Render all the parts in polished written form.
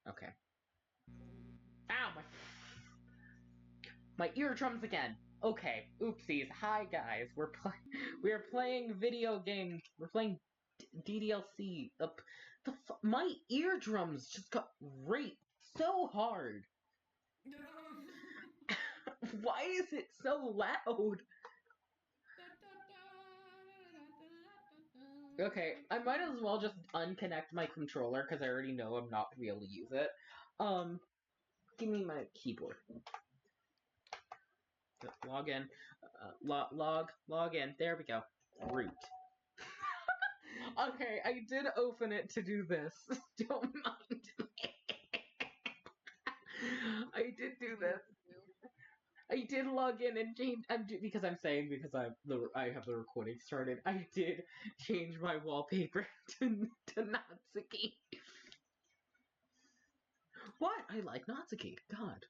Okay. Ow, my eardrums again. Okay, oopsies. Hi guys, we're playing video games. We're playing DDLC. My eardrums just got raped so hard. Why is it so loud? Okay, I might as well just unconnect my controller because I already know I'm not gonna be able to use it. Give me my keyboard. Log in. Log in. There we go. Root. Okay, I did open it to do this. Don't mind me. I did do this. I did log in and change because I have the recording started. I did change my wallpaper to Natsuki. What? I like Natsuki. God.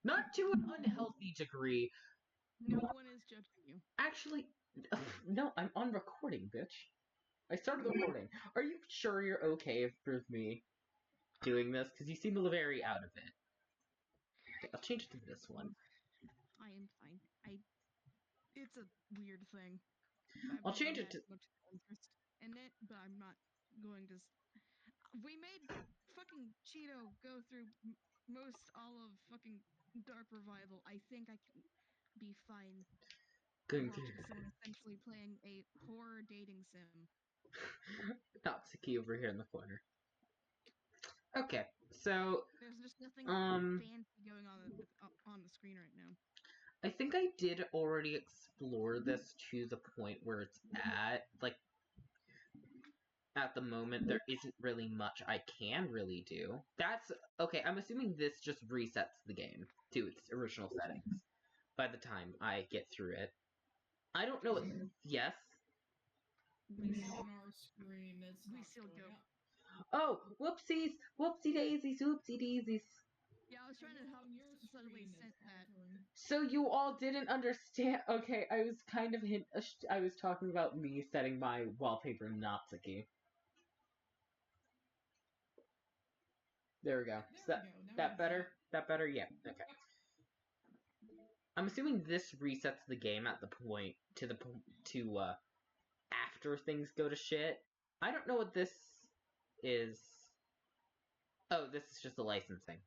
Not to an unhealthy degree. No one is judging you. Actually, no, I'm on recording, bitch. I started the recording. Are you sure you're okay with me doing this? Because you seem very out of it. Okay, I'll change it to this one. I am fine. It's a weird thing. I'll change it to... much interest in it, but I'm not going to... We made fucking Cheeto go through most all of fucking Dark Revival. I think I can be fine watching someone essentially playing a horror dating sim. Natsuki over here in the corner. Okay, so... There's just nothing fancy going on the screen right now. I think I did already explore this to the point where it's at. Like, at the moment, there isn't really much I can really do. That's... Okay, I'm assuming this just resets the game to its original settings by the time I get through it. I don't know what... Yes? On our screen, it's We not still going go. up. Oh, whoopsies! Whoopsie daisies, whoopsie daisies. Yeah, I was trying to help suddenly sent that. So you all didn't understand. Okay, I was kind of I was talking about me setting my wallpaper Natsuki. There we go. That better? That better? Yeah. Okay. I'm assuming this resets the game at the point to after things go to shit. I don't know what this is. Oh, this is just the licensing.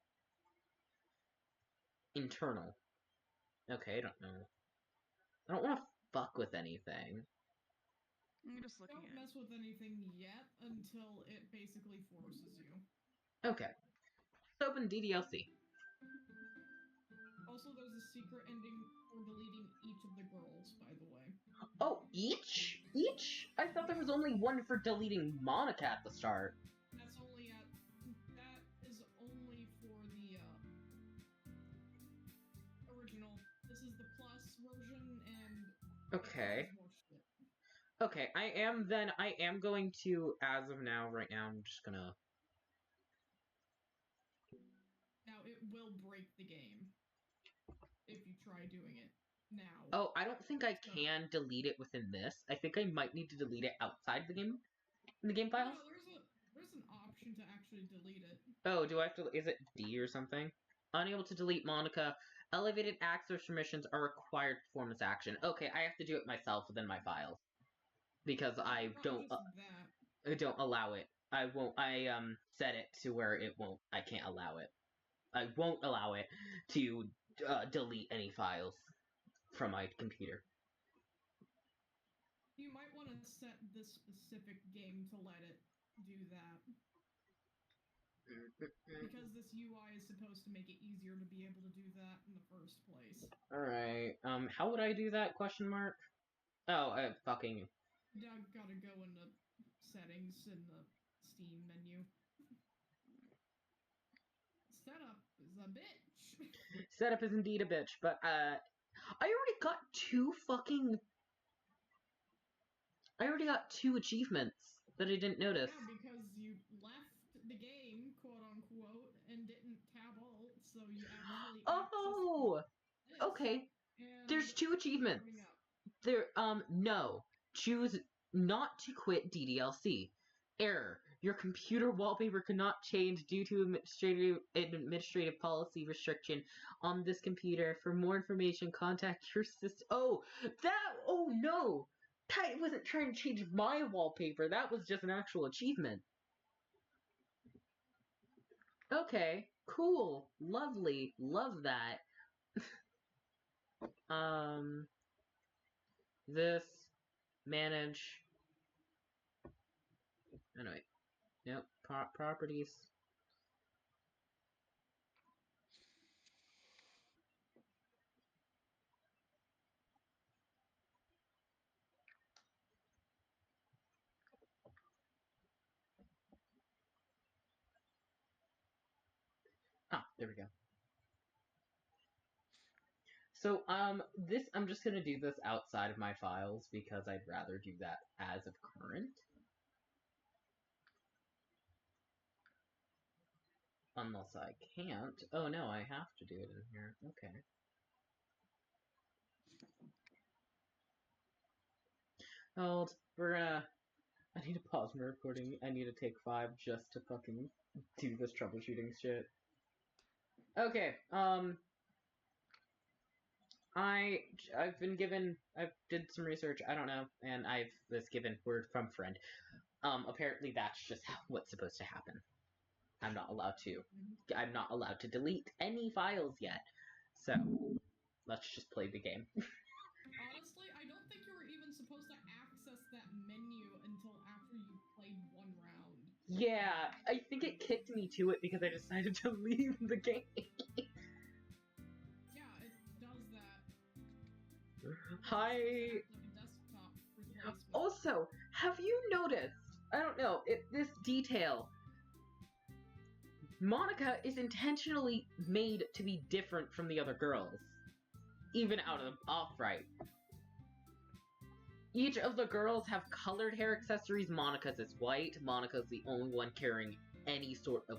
Internal. Okay, I don't know. I don't want to fuck with anything. I'm just looking Don't mess with anything yet until it basically forces you. Okay. Let's open DDLC. Also, there's a secret ending for deleting each of the girls, by the way. Oh, each? Each? I thought there was only one for deleting Monica at the start. That is only for the original. This is the plus version, and okay. More shit. Okay, I am going to, as of now, right now, I'm just gonna... Now, it will break the game if you try doing it now. Oh, I don't think I can delete it within this. I think I might need to delete it outside the game, in the game files. No, there's an option to actually delete it. Oh, do I have to... Is it D or something? Unable to delete Monica. Elevated access permissions are required to perform this action. Okay, I have to do it myself within my files. Because I don't allow it. I won't, set it to where it won't, I can't allow it. I won't allow it to, delete any files from my computer. You might want to set this specific game to let it do that. Because this UI is supposed to make it easier to be able to do that in the first place. Alright, how would I do that, question mark? Oh, I fucking... Yeah, gotta go into settings in the Steam menu. Setup is a bitch. Setup is indeed a bitch, but, I already got two achievements that I didn't notice. Yeah, because you left the game, quote unquote, and didn't tab alt, so you actually Oh! Okay. There's two achievements. No. Choose not to quit DDLC. Error. Your computer wallpaper could not change due to administrative policy restriction on this computer. For more information, contact your system. Oh no! That wasn't trying to change my wallpaper. That was just an actual achievement. Okay, cool, lovely, love that. This, manage. Anyway, yep, properties. Ah, there we go. So, this, I'm just gonna do this outside of my files because I'd rather do that as of current. Unless I can't. Oh no, I have to do it in here. Okay. Hold, I need to pause my recording. I need to take 5 just to fucking do this troubleshooting shit. Okay, I've did some research, I don't know, and I've was given word from friend. Apparently that's just what's supposed to happen. I'm not allowed to delete any files yet. So, let's just play the game. Honestly, I don't think you were even supposed to access that menu until after you played 1 round. Yeah, I think it kicked me to it because I decided to leave the game. Yeah, it does that. Hi. Desktop replacement. Also, have you noticed, I don't know, this detail, Monica is intentionally made to be different from the other girls. Even off-right. Each of the girls have colored hair accessories. Monica's is white. Monica's the only one carrying any sort of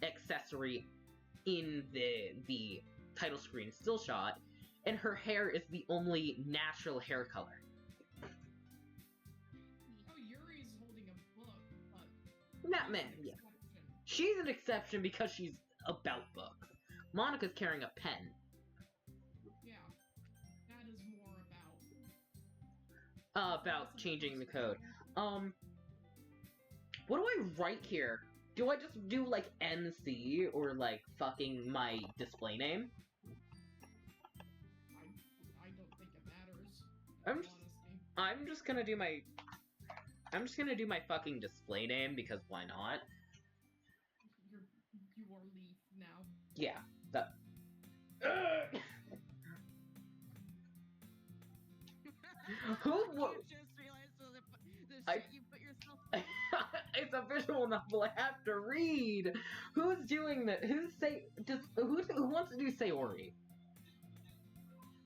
accessory in the title screen still shot. And her hair is the only natural hair color. Oh, Yuri's holding a book, but... That man, yeah. She's an exception because she's about books. Monica's carrying a pen. Yeah. That is more about... About changing the code. What do I write here? Do I just do, like, MC, or, like, fucking my display name? I don't think it matters. I'm just gonna do my fucking display name, because why not? You are Leaf now. Yeah, that... Who would... just realized the shit you put yourself in. It's a visual novel, I have to read! Who's doing that? Who wants to do Sayori?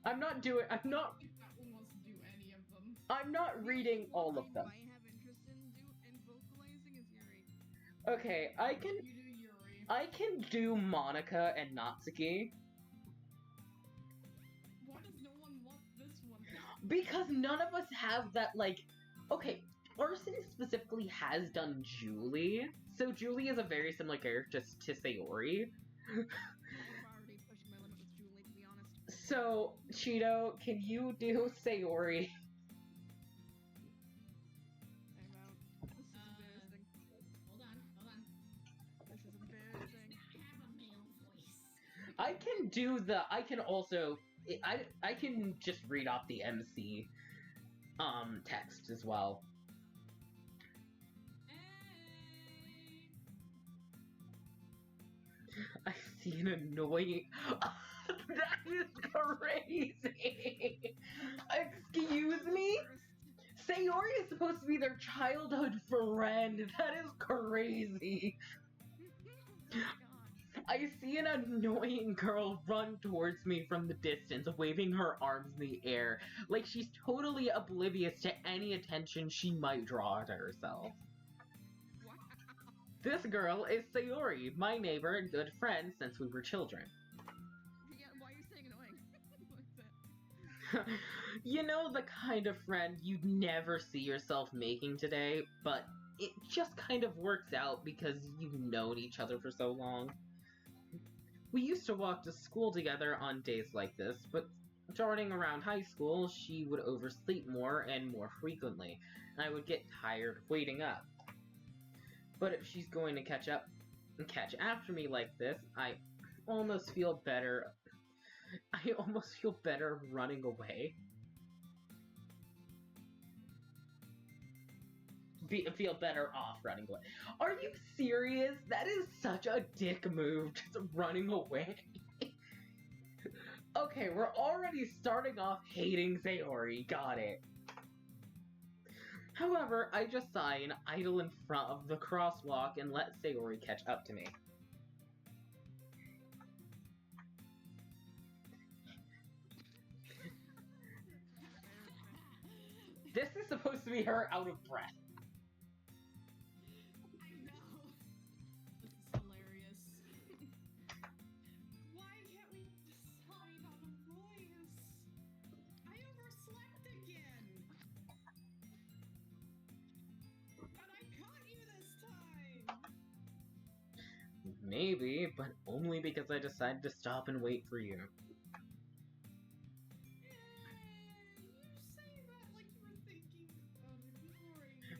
I'm not... I think that one wants to do any of them. I'm not reading all of them. I have interest in vocalizing is Yuri. Okay, I can... You do Yuri. I can do Monica and Natsuki. Why does no one want this one? Because none of us have that, like... Okay, Arson specifically has done Julie, so Julie is a very similar character to Sayori. I'm already pushing my limit with Julie, to be honest. So, Cheeto, can you do Sayori? I'm out. This is embarrassing. Hold on. This is embarrassing. I have a male voice. I can also... I can just read off the MC text as well. Hey. I see an annoying... That is crazy! Excuse me? Sayori is supposed to be their childhood friend. That is crazy. I see an annoying girl run towards me from the distance, waving her arms in the air, like she's totally oblivious to any attention she might draw to herself. Wow. This girl is Sayori, my neighbor and good friend since we were children. Yeah, why are you saying annoying? What is that? You know, the kind of friend you'd never see yourself making today, but it just kind of works out because you've known each other for so long. We used to walk to school together on days like this, but starting around high school, she would oversleep more and more frequently, and I would get tired of waiting up. But if she's going to catch after me like this, I almost feel better running away. Feel better off running away. Are you serious? That is such a dick move, just running away. Okay, we're already starting off hating Sayori, got it. However, I just sigh and idle in front of the crosswalk and let Sayori catch up to me. This is supposed to be her out of breath. I know. This is hilarious. Why can't we decide on a voice? I overslept again. But I caught you this time. Maybe, but only because I decided to stop and wait for you.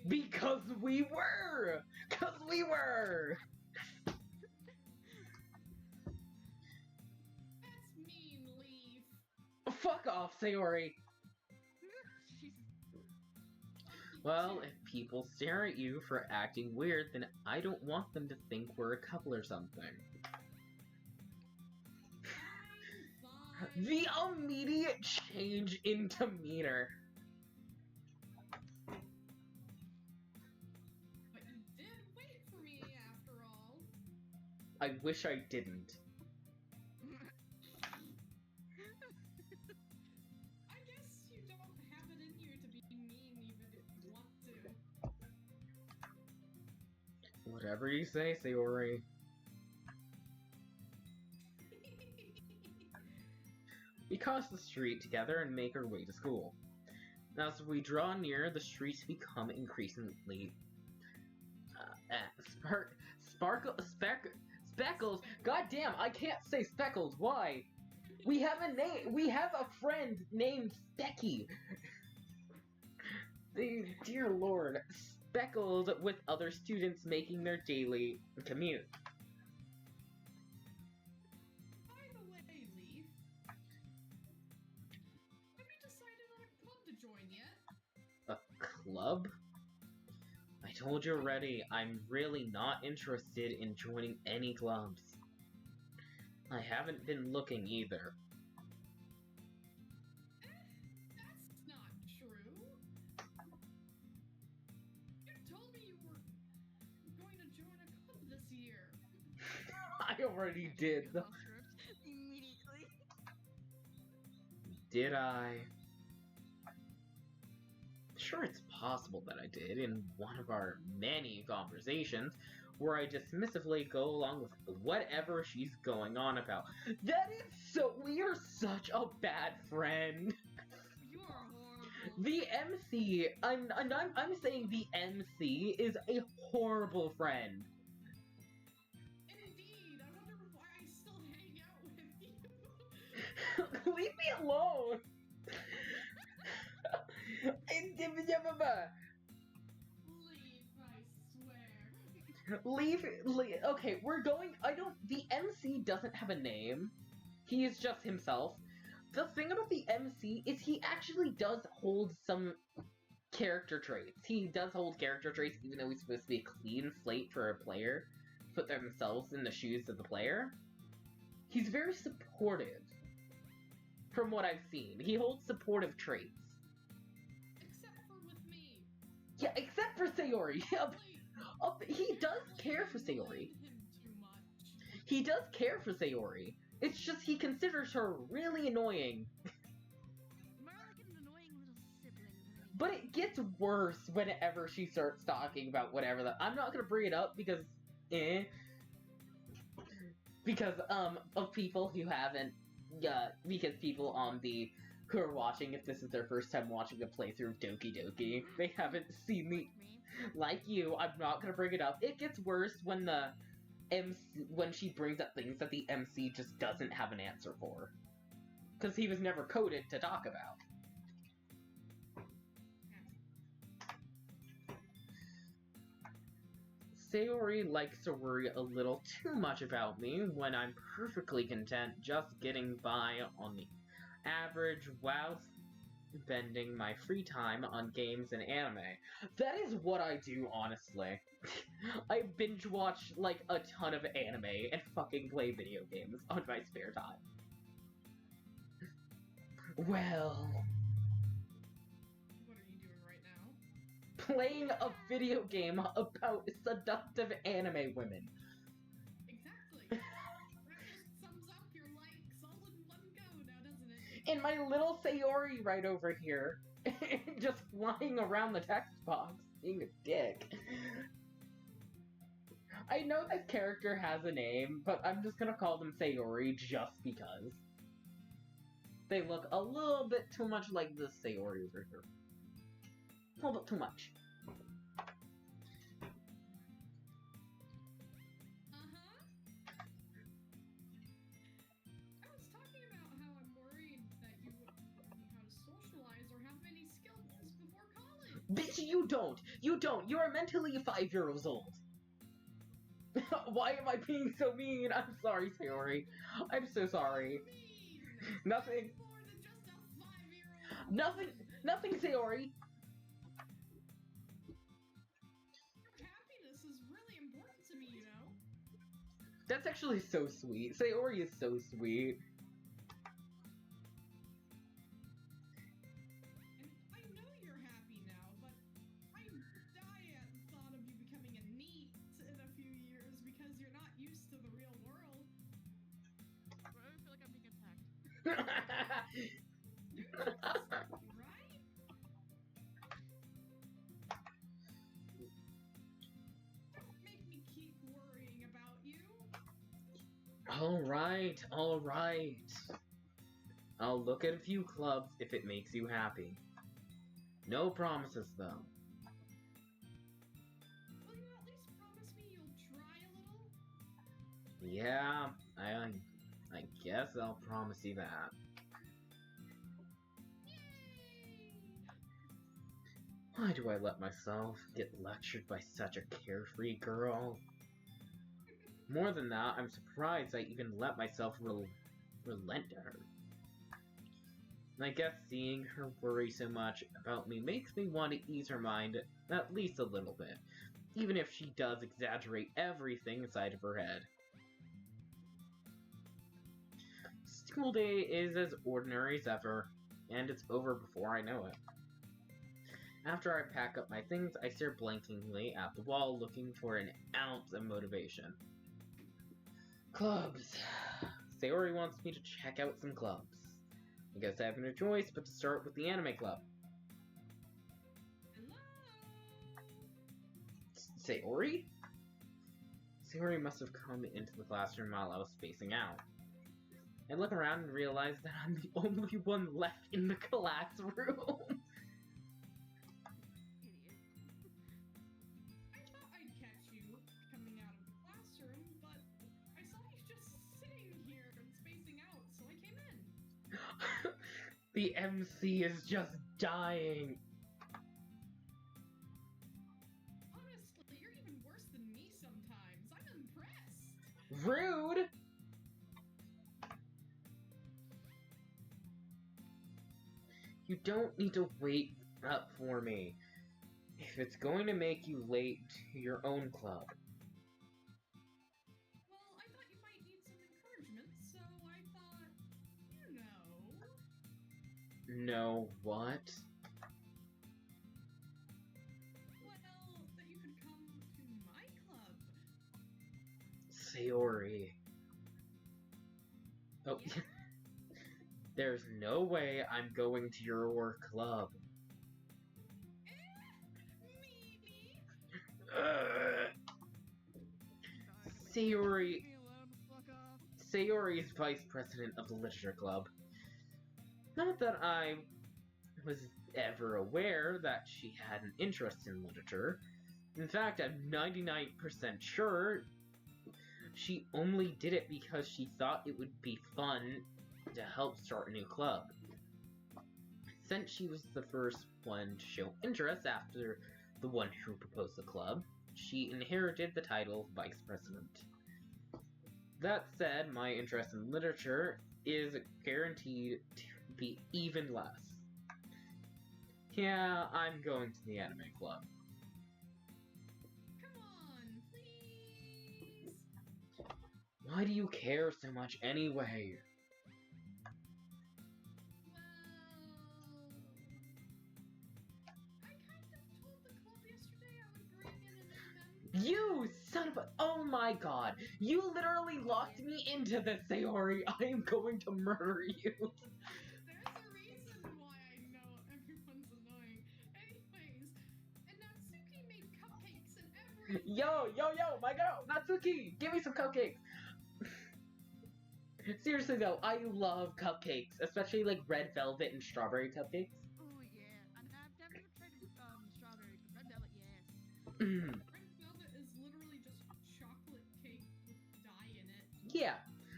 Because we were! Because we were! That's mean, Leaf. Fuck off, Sayori! Well, if people stare at you for acting weird, then I don't want them to think we're a couple or something. Fine. The immediate change in demeanor. But you did wait for me after all. I wish I didn't. I guess you don't have it in you to be mean even if you want to. Whatever you say, Sayori. We cross the street together and make our way to school. As we draw near, the streets become increasingly speckles. Goddamn, I can't say speckles. Why? We have a name. We have a friend named Specky. Dear Lord, speckled with other students making their daily commute. By the way, Leaf, have you decided on a club to join yet? A club? I told you already, I'm really not interested in joining any clubs. I haven't been looking either. That's not true. You told me you were going to join a club this year. I already did. Immediately. Did I? Sure, it's possible that I did in one of our many conversations where I dismissively go along with whatever she's going on about. That is so. We are such a bad friend. You are horrible. The MC. I'm saying the MC is a horrible friend. Indeed, I wonder why I still hang out with you. Leave me alone. Leaf, I swear. Okay, we're going. The MC doesn't have a name. He is just himself. The thing about the MC is he actually does hold some character traits. He does hold character traits, even though he's supposed to be a clean slate for a player, put themselves in the shoes of the player. He's very supportive. From what I've seen, he holds supportive traits. Except for with me. Yeah, except for Sayori. He does care for You Sayori. like him too much. He does care for Sayori. It's just he considers her really annoying. More like an annoying little sibling. But it gets worse whenever she starts talking about whatever I'm not gonna bring it up because because of people who haven't because people on the who are watching, if this is their first time watching a playthrough of Doki Doki, they haven't seen me. Like you, I'm not gonna bring it up. It gets worse when the MC, when she brings up things that the MC just doesn't have an answer for. Because he was never coded to talk about. Sayori likes to worry a little too much about me when I'm perfectly content just getting by on the average while spending my free time on games and anime. That is what I do, honestly. I binge watch, like, a ton of anime and fucking play video games on my spare time. Well... What are you doing right now? Playing a video game about seductive anime women. Exactly. That just sums up your likes all in one go now, doesn't it? And my little Sayori right over here, just flying around the text box, being a dick. I know that character has a name, but I'm just gonna call them Sayori just because. They look a little bit too much like this Sayori over here. A little bit too much. Uh-huh. I was talking about how I'm worried that you wouldn't know how to socialize or have any skills before college. Bitch, you don't! You don't! You are mentally 5 years old! Why am I being so mean? I'm sorry, Sayori. I'm so sorry. Mean. Nothing. More than just a 5-year-old. Nothing, Sayori! Your happiness is really important to me, you know? That's actually so sweet. Sayori is so sweet. And I know you're happy now, but I die at the thought of you becoming a NEET in a few years because you're not used to the real world. I feel like I'm being attacked. You know this, right? Don't make me keep worrying about you. Alright. I'll look at a few clubs if it makes you happy. No promises, though. Will you at least promise me you'll try a little? Yeah, I guess I'll promise you that. Yay! Why do I let myself get lectured by such a carefree girl? More than that, I'm surprised I even let myself relent to her. I guess seeing her worry so much about me makes me want to ease her mind at least a little bit, even if she does exaggerate everything inside of her head. School day is as ordinary as ever, and it's over before I know it. After I pack up my things, I stare blankingly at the wall, looking for an ounce of motivation. Clubs. Sayori wants me to check out some clubs. I guess I have no choice but to start with the anime club. Hello? Sayori? Sayori must have come into the classroom while I was spacing out. I look around and realize that I'm the only one left in the classroom. Idiot. I thought I'd catch you coming out of the classroom, but I saw you just sitting here and spacing out, so I came in. The MC is just dying. Honestly, you're even worse than me sometimes. I'm impressed. Rude! You don't need to wait up for me. If it's going to make you late to your own club. Well, I thought you might need some encouragement, so I thought, you know... No, what? Well, that you could come to my club. Sayori. Oh, Yeah? there's no way I'm going to your club. Maybe. Sayori. Leave me alone, fuck off. Sayori is vice president of the literature club. Not that I was ever aware that she had an interest in literature. In fact, I'm 99% sure she only did it because she thought it would be fun to help start a new club. Since she was the first one to show interest after the one who proposed the club, she inherited the title of vice president. That said, my interest in literature is guaranteed to be even less. Yeah, I'm going to the anime club. Come on, please. Why do you care so much anyway? I kind of told the club yesterday I would bring in a new member. You son of a— oh my god! You literally locked me into this, Sayori! I am going to murder you! There's a reason why I know everyone's annoying. Anyways, and Natsuki made cupcakes and everything. Yo, my girl! Natsuki! Give me some cupcakes! Seriously though, I love cupcakes, especially like red velvet and strawberry cupcakes. Oh yeah, and I've never tried strawberry, but red velvet, yes. Red velvet is literally just chocolate cake with dye in it. Yeah,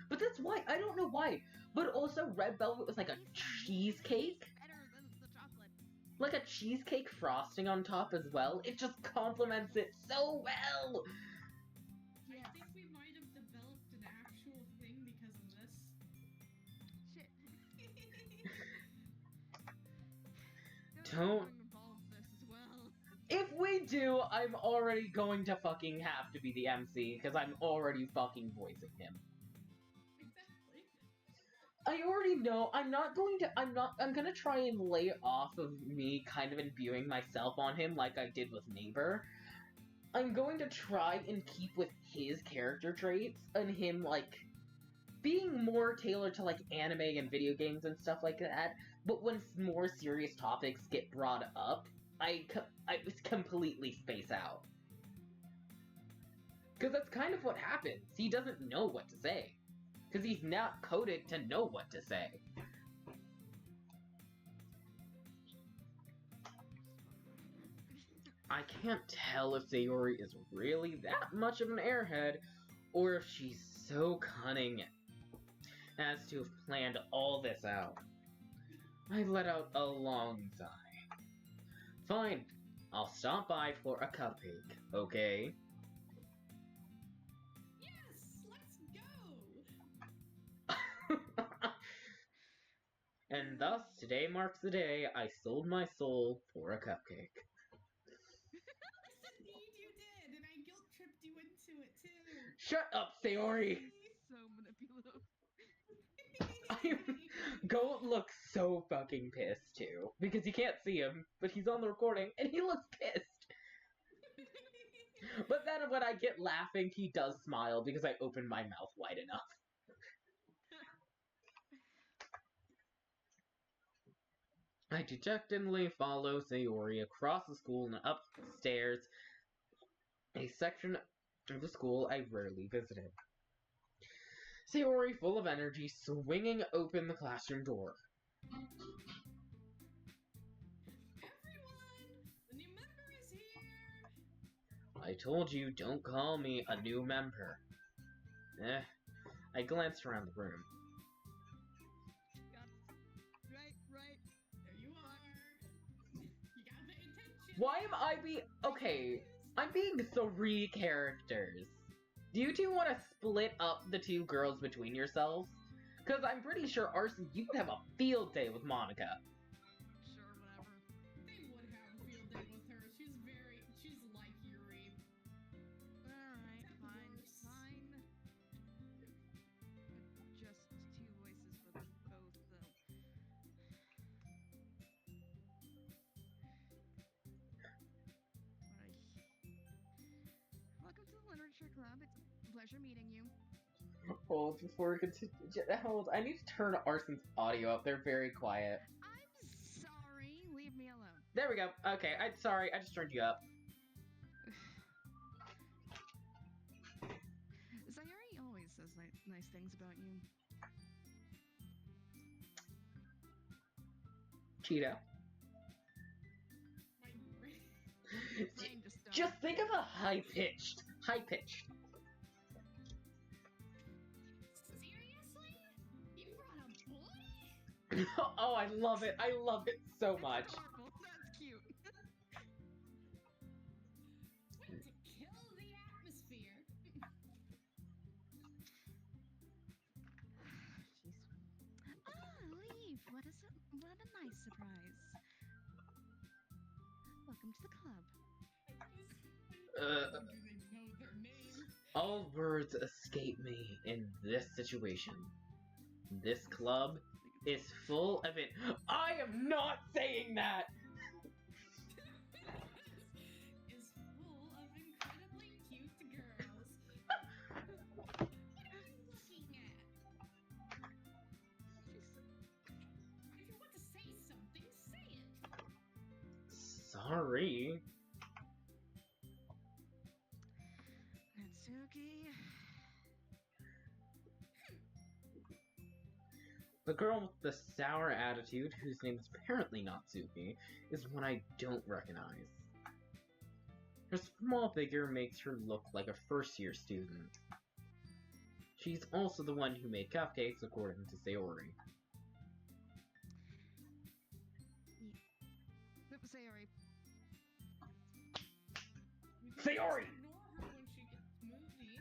but that's why, I don't know why, but also red velvet was like a cheesecake? Better than the chocolate. Like a cheesecake frosting on top as well. It just complements it so well! I think we might have developed an actual thing because of this. Shit. Don't- involve this as well. If we do, I'm already going to fucking have to be the MC, because I'm already fucking voicing him. Exactly. I already know, I'm gonna try and lay off of me kind of imbuing myself on him like I did with Neighbor. I'm going to try and keep with his character traits, and him, like, being more tailored to, like, anime and video games and stuff like that, but when more serious topics get brought up, I completely space out. Because that's kind of what happens. He doesn't know what to say. Because he's not coded to know what to say. I can't tell if Sayori is really that much of an airhead, or if she's so cunning as to have planned all this out. I let out a long sigh. Fine, I'll stop by for a cupcake, okay? Yes, let's go. And thus, today marks the day I sold my soul for a cupcake. Yes, indeed you did, and I guilt tripped you into it too. Shut up, Sayori! So manipulative. Goat looks so fucking pissed too, because you can't see him, but he's on the recording, and he looks pissed. But then when I get laughing, he does smile because I open my mouth wide enough. I dejectedly follow Sayori across the school and upstairs, a section of the school I rarely visited. Sayori, full of energy, swinging open the classroom door. Everyone, the new member is here. I told you, don't call me a new member. I glanced around the room. Right. There you are. You gotta pay attention. Why am I okay, I'm being 3 characters. Do you two want to split up the 2 girls between yourselves? Because I'm pretty sure, Arson, you would have a field day with Monica. Sure, whatever. They would have a field day with her. She's like Yuri. Alright, Except fine. worse. Just 2 voices for them both, though. Welcome to the Literature Club. It's a pleasure meeting you. Hold, before we continue, hold, I need to turn Arson's audio up. They're very quiet. I'm sorry. Leave me alone. There we go. Okay, sorry, I just turned you up. Sayuri always says nice things about you. Cheeto. My brain. Brain just died. Just think of a high-pitched. Seriously? You brought a boy? Oh, I love it. I love it so much. Adorable. That's cute. Way to kill the atmosphere. Jeez. Ah, Leaf. What a nice surprise. Welcome to the club. Uh, Do they know their name? all words escape me in this situation. This club is full of it. I am not saying that! Is full of incredibly cute girls. What are you looking at? If you want to say something, say it. Sorry. Natsuki. The girl with the sour attitude, whose name is apparently Natsuki, is one I don't recognize. Her small figure makes her look like a first-year student. She's also the one who made cupcakes, according to Sayori. Nope, Sayori. You can Sayori! just ignore her when she gets moody.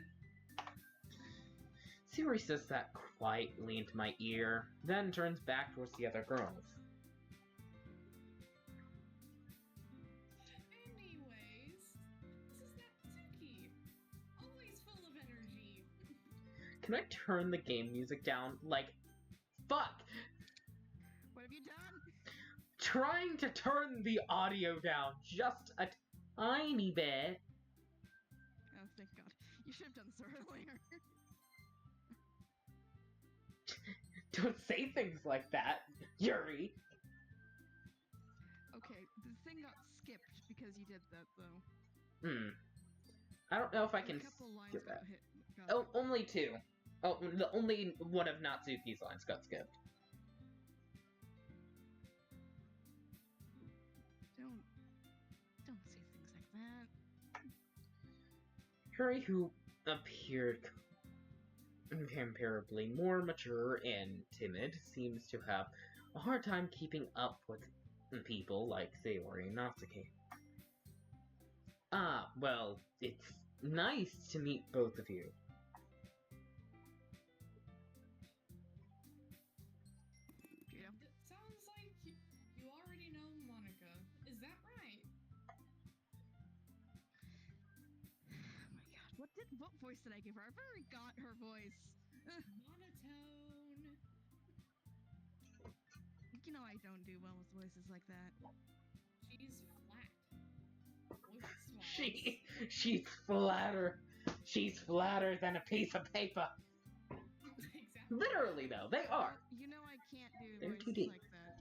Sayori says that quietly into my ear, then turns back towards the other girls. Anyways, this is Natsuki. Always full of energy. Can I turn the game music down? Like, fuck! What have you done? Trying to turn the audio down just a tiny bit. Oh, thank God. You should have done this earlier. Don't say things like that, Yuri! Okay, the thing got skipped because you did that, though. I don't know if I can A couple lines skip got that. hit. Oh, only two. Oh, the only one of Natsuki's lines got skipped. Don't say things like that. Yuri, who appeared comparably more mature and timid, seems to have a hard time keeping up with people like Sayori and Natsuki. Ah, well, it's nice to meet both of you. Yeah. It sounds like you already know Monica. Is that right? Oh my God. What voice did I give her? I already got her voice. Monotone. You know I don't do well with voices like that. She's flat. With swallows. She's flatter. She's flatter than a piece of paper. Exactly. Literally, though, they are. You know I can't do They're too voices deep. like that.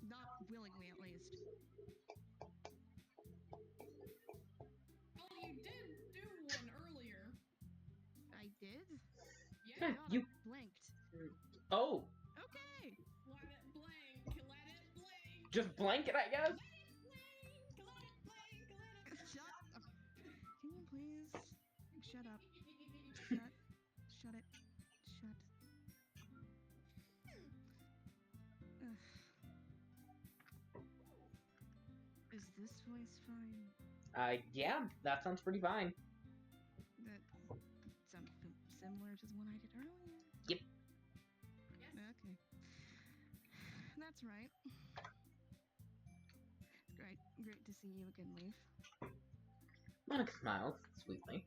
Not willingly, at least. Well, you did do one earlier. I did? Yeah. God, You- I blinked. Oh, Okay! Let it blank. Let it blank. just blanket, I guess. Let it blank. Let it blank. Let it Shut up. Can you please shut up? Shut. Shut it. Shut. Ugh. Is this voice fine? Yeah, that sounds pretty fine. That sounds similar to the one I did earlier. Yep. Yes. Okay. That's right. Great. Great to see you again, Leaf. Monica smiles sweetly.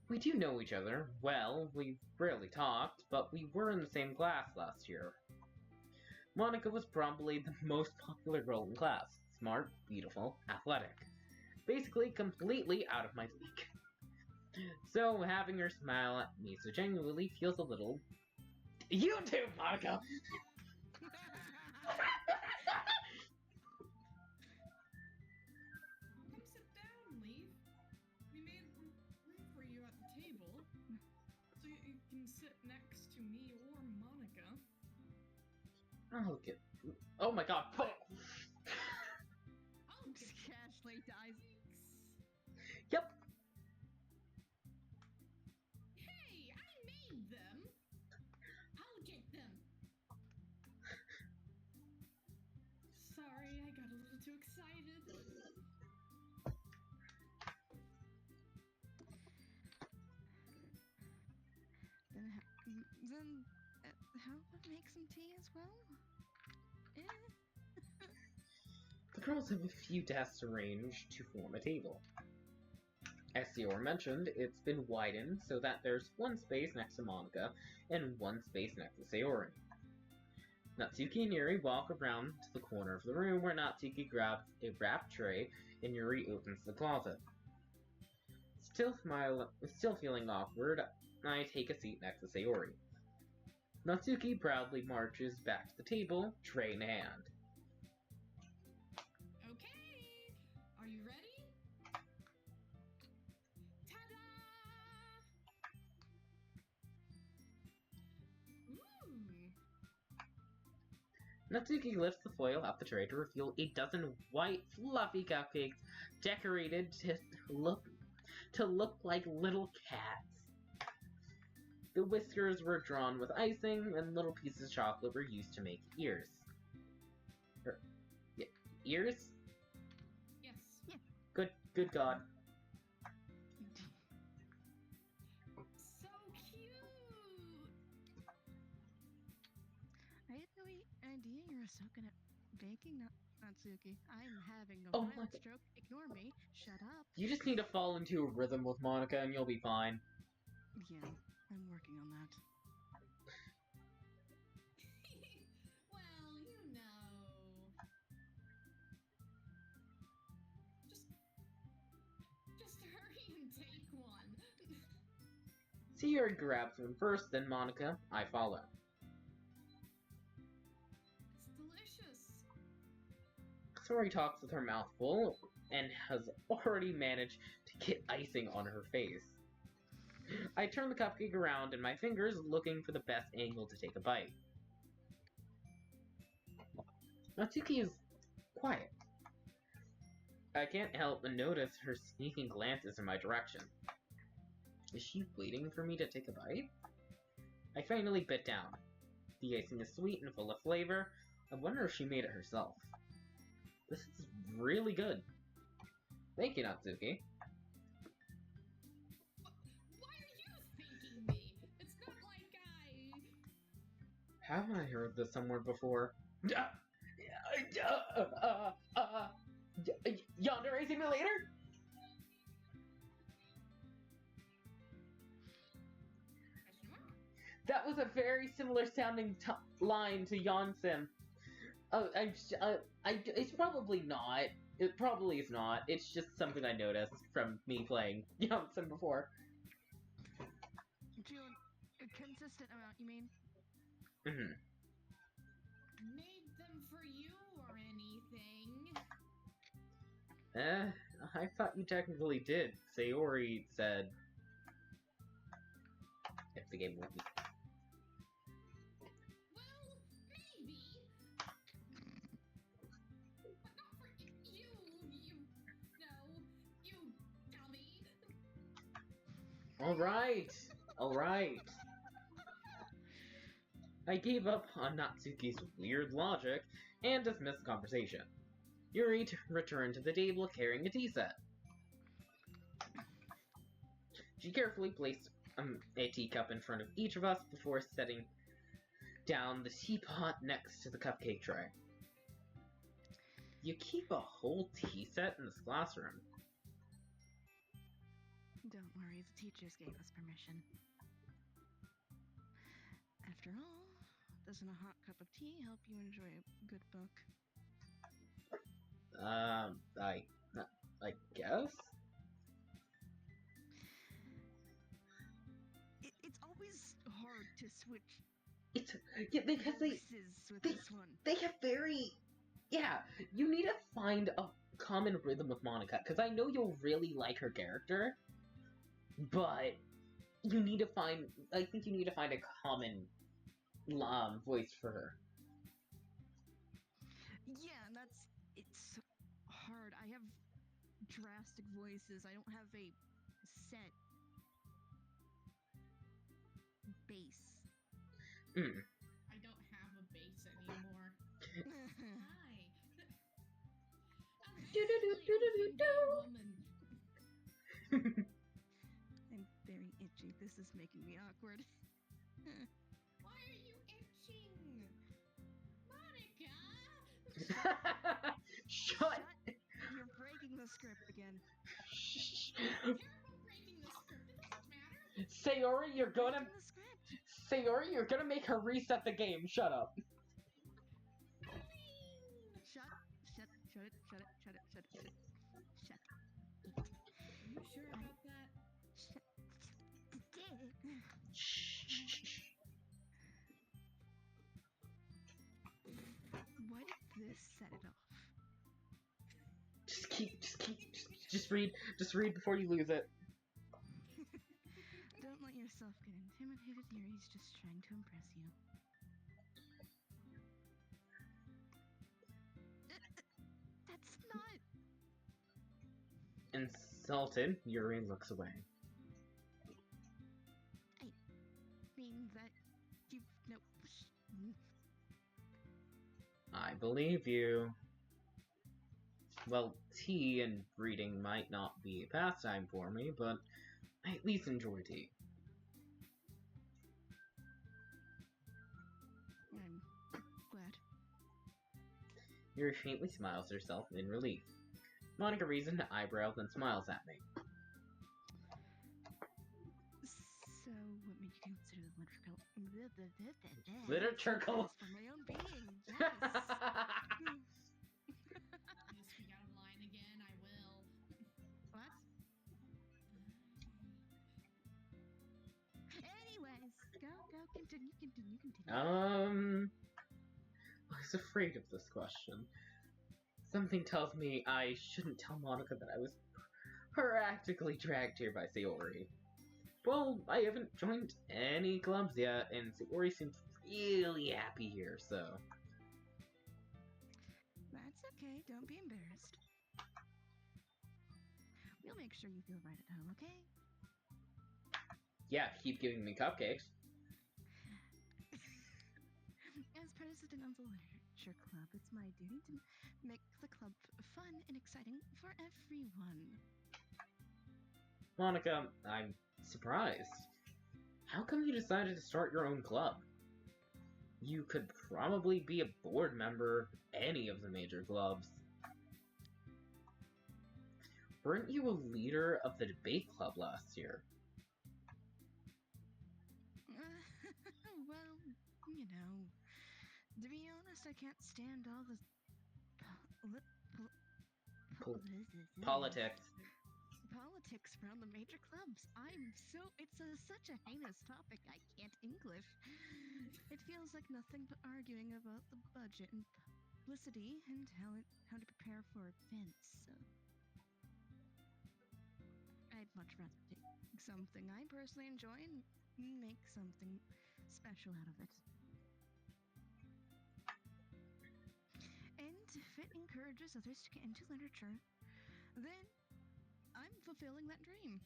We do know each other. Well, we've rarely talked, but we were in the same class last year. Monica was probably the most popular girl in class. Smart, beautiful, athletic. Basically, completely out of my league. So, having her smile at me so genuinely feels a little... You too, Monica! Come sit down, Leaf. We made room for you at the table, so you can sit next to me or Monica. I'll get... Oh my god! I'll get Ashley dies. Yep! Hey, I made them. I'll get them. Sorry, I got a little too excited. Then how about make some tea as well? The girls have a few desks arranged to form a table. As Sayori mentioned, it's been widened so that there's one space next to Monica and one space next to Sayori. Natsuki and Yuri walk around to the corner of the room where Natsuki grabs a wrap tray and Yuri opens the closet. Still feeling awkward, I take a seat next to Sayori. Natsuki proudly marches back to the table, tray in hand. Okay, are you ready? Ta-da! Ooh. Natsuki lifts the foil off the tray to reveal a dozen white, fluffy cupcakes decorated to look like little cats. The whiskers were drawn with icing, and little pieces of chocolate were used to make ears. Ears? Yes. Yeah. Good God. So cute. I had no idea you were so good at baking, Natsuki. I'm having a Oh my violent God. stroke. Ignore me. Shut up. You just need to fall into a rhythm with Monica and you'll be fine. Yeah, I'm working on that. Well, you know. Just hurry and take one. Sayori grabs one first, then Monica. I follow. It's delicious. Sayori talks with her mouth full and has already managed to get icing on her face. I turn the cupcake around in my fingers, looking for the best angle to take a bite. Natsuki is quiet. I can't help but notice her sneaking glances in my direction. Is she waiting for me to take a bite? I finally bit down. The icing is sweet and full of flavor. I wonder if she made it herself. This is really good. Thank you, Natsuki. Why are you thanking me? It's not like I... Haven't I heard this somewhere before? Yonder icing me later? Question mark? That was a very similar sounding line to Yonsim. It's probably not. It probably is not. It's just something I noticed from me playing Yonsim before. June, a consistent amount, you mean? Mm-hmm. Made them for you or anything? I thought you technically did. Sayori said... If the game won't be... Well, maybe. But not for you dummy. Alright. I gave up on Natsuki's weird logic and dismissed the conversation. Yuri returned to the table carrying a tea set. She carefully placed a teacup in front of each of us before setting down the teapot next to the cupcake tray. You keep a whole tea set in this classroom. Don't worry, the teachers gave us permission. After all, doesn't a hot cup of tea help you enjoy a good book? I guess? It's always hard to switch Because voices with this one. they have very... Yeah, you need to find a common rhythm with Monica, because I know you'll really like her character, but you need to find... I think you need to find a common voice for her. drastic voices. I don't have a set base. I don't have a base anymore. Hi. I'm basically a woman. I'm very itchy. This is making me awkward. Why are you itching? Monica! Shut! You're breaking the script again. Terrible breaking the script. It doesn't matter. Sayori, you're Breaking gonna... the script. Sayori, you're gonna make her reset the game. Shut up. Shut it. Are you sure about that? Shut Shh. Why did this set it off? Just read before you lose it. Don't let yourself get intimidated here. He's just trying to impress you. That's not... Insulted, Yuri looks away. I mean that you... No... I believe you. Well, tea and reading might not be a pastime for me, but I at least enjoy tea. I'm glad. Yuri faintly smiles to herself in relief. Monica raises an eyebrow, then smiles at me. So, what made you consider the Literature club. for my own being? Yes. You speak out of line again, I will. What? Anyways, go, continue. I was afraid of this question. Something tells me I shouldn't tell Monica that I was practically dragged here by Sayori. Well, I haven't joined any clubs yet, and Sayori seems really happy here, so... That's okay, don't be embarrassed. We'll make sure you feel right at home, okay? Yeah, keep giving me cupcakes. As president of the Literature Club, it's my duty to make the club fun and exciting for everyone. Monica, I'm surprised. How come you decided to start your own club? You could probably be a board member of any of the major clubs. Weren't you a leader of the debate club last year? Well, you know, to be honest, I can't stand all the Politics. politics around the major clubs. It's such a heinous topic. I can't English. It feels like nothing but arguing about the budget and publicity and how to prepare for events. So I'd much rather take something I personally enjoy and make something special out of it. And if it encourages others to get into literature, then I'm fulfilling that dream.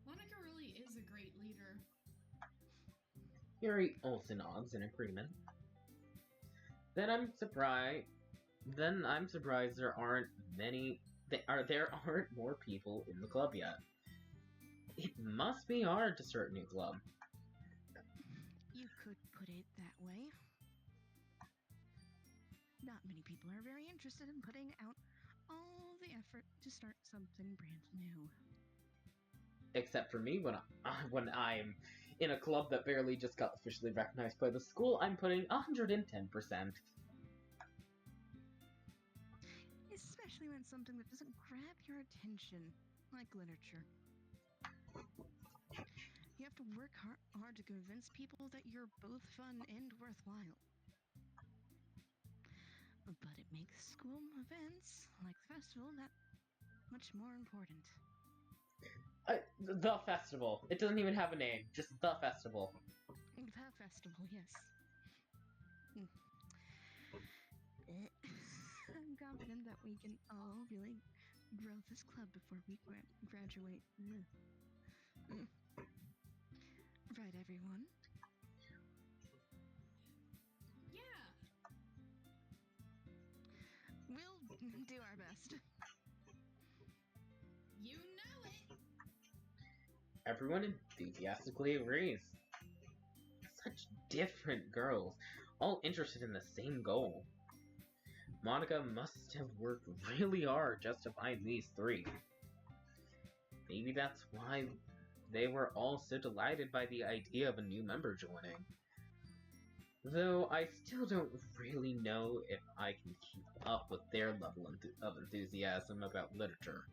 Monica really is a great leader. Yuri also nods in agreement. Then I'm surprised there aren't more people in the club yet. It must be hard to start a new club. You could put it that way. Not many people are very interested in putting out all the effort to start something brand new. Except for me, when I'm in a club that barely just got officially recognized by the school, I'm putting 110%. Especially when it's something that doesn't grab your attention, like literature. You have to work hard to convince people that you're both fun and worthwhile. But it makes school events, like the festival, that much more important. The festival. It doesn't even have a name. Just the festival. The festival, yes. I'm confident that we can all really grow this club before we graduate. Right, everyone? Yeah. We'll do our best. You know it. Everyone enthusiastically agrees. Such different girls, all interested in the same goal. Monica must have worked really hard just to find these three. Maybe that's why they were all so delighted by the idea of a new member joining. Though I still don't really know if I can keep up with their level of enthusiasm about literature.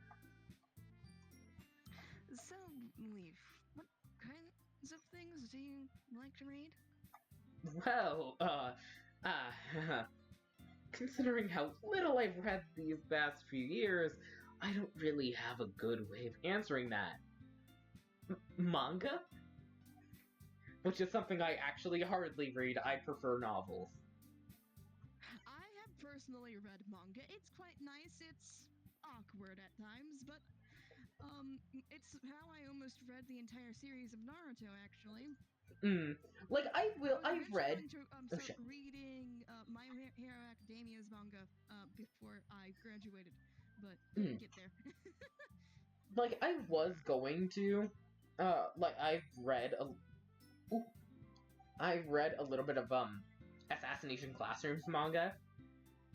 So, Leaf, what kinds of things do you like to read? Well, considering how little I've read these past few years, I don't really have a good way of answering that. Manga? Which is something I actually hardly read. I prefer novels. I have personally read manga. It's quite nice. It's awkward at times, but it's how I almost read the entire series of Naruto, actually. Like, I've read... going to start reading My Hero Academia's manga before I graduated, but didn't get there. Like, I was going to... like, I've read a little bit of, Assassination Classrooms manga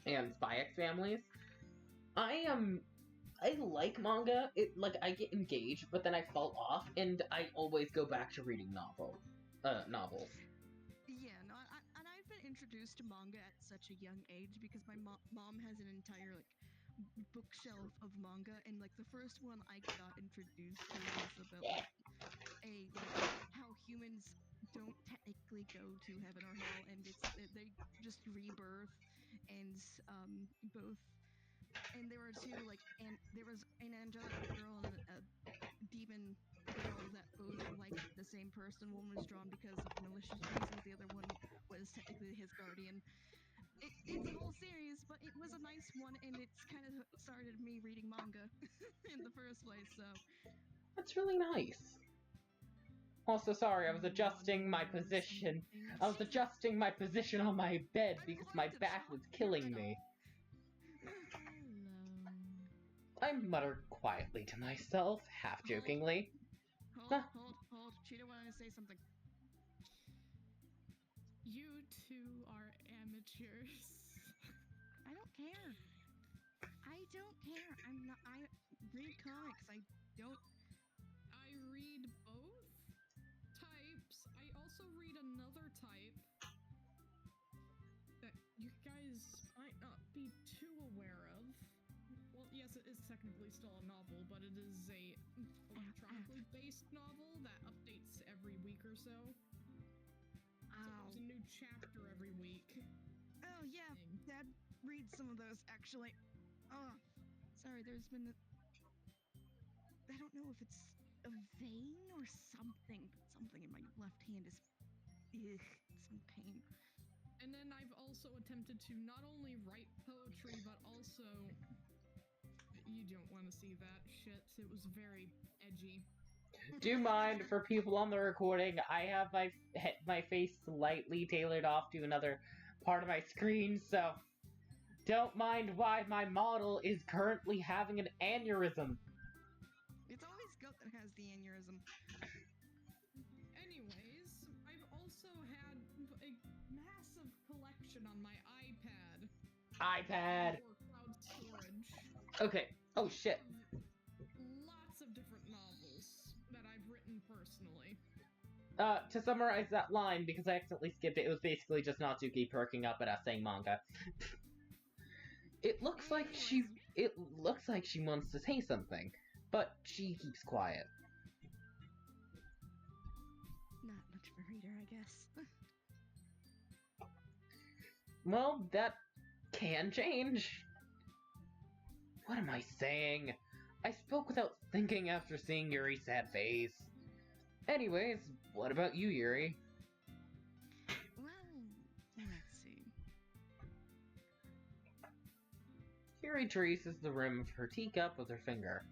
and Spy X Families. I like manga. I get engaged, but then I fall off, and I always go back to reading novels. Yeah, no, and I've been introduced to manga at such a young age because my mom has an entire, like, bookshelf of manga, and, like, the first one I got introduced to was about, like, how humans don't technically go to heaven or hell, and they just rebirth, and there were two, like, and there was an angelic girl and a demon girl that both liked the same person. One was drawn because of malicious reasons, the other one was technically his guardian. It's a whole series, but it was a nice one, and it's kind of started me reading manga in the first place, so... That's really nice. Also, sorry, I was adjusting my position. I was adjusting my position on my bed because my back was killing me. Hello. I muttered quietly to myself, half-jokingly. Hold. Cheetah wanted to say something. You two are amateurs. I don't care. I read comics. I read both types. I also read another type that you guys might not be too aware of. Well, yes, it is technically still a novel, but it is a electronically based novel that updates every week or so. So there's a new chapter every week. Oh, yeah, Dad reads some of those, actually. Oh, sorry, there's been I don't know if it's a vein or something, but something in my left hand is... Ugh, it's in pain. And then I've also attempted to not only write poetry, but also... You don't want to see that shit. It was very edgy. Do mind, for people on the recording, I have my face slightly tailored off to another part of my screen, so don't mind why my model is currently having an aneurysm. It's always Goat that has the aneurysm. Anyways, I've also had a massive collection on my iPad. For cloud storage. Okay. Oh, shit. Lots of different novels that I've written personally. To summarize that line, because I accidentally skipped it, it was basically just Natsuki perking up at us saying manga. It looks like she wants to say something, but she keeps quiet. Not much of a reader, I guess. Well, that can change. What am I saying? I spoke without thinking after seeing Yuri's sad face. Anyways, what about you, Yuri? Well, let's see. Yuri traces the rim of her teacup with her finger.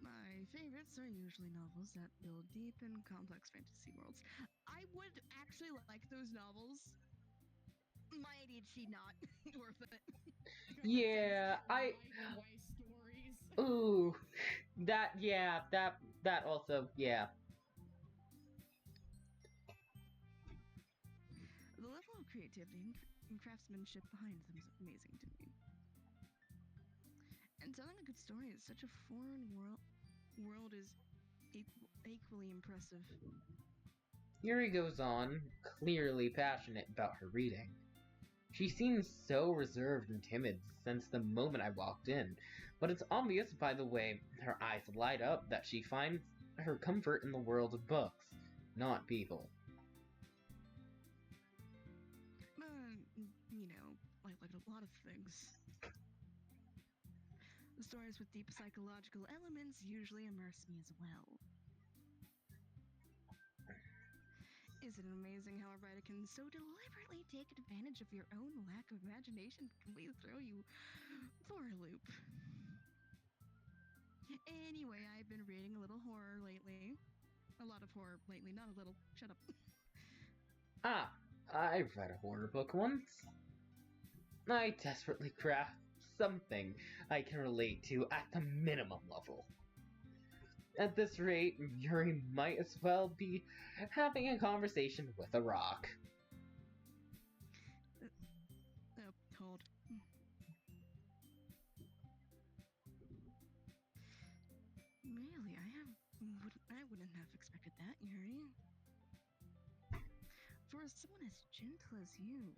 My favorites are usually novels that build deep and complex fantasy worlds. I would actually like those novels. My ADHD not worth it. Yeah, Why stories? Ooh, that also, yeah. The level of creativity and craftsmanship behind them is amazing to me. And telling a good story is such a foreign world is equally impressive. Yuri goes on, clearly passionate about her reading. She seems so reserved and timid since the moment I walked in, but it's obvious by the way her eyes light up that she finds her comfort in the world of books, not people. You know, like a lot of things. The stories with deep psychological elements usually immerse me as well. Isn't it amazing how a writer can so deliberately take advantage of your own lack of imagination to completely throw you for a loop? Anyway, I've been reading a little horror lately. A lot of horror lately, not a little. Shut up. Ah, I read a horror book once. I desperately craft something I can relate to at the minimum level. At this rate, Yuri might as well be having a conversation with a rock. Hold. Really, I wouldn't have expected that, Yuri. For someone as gentle as you.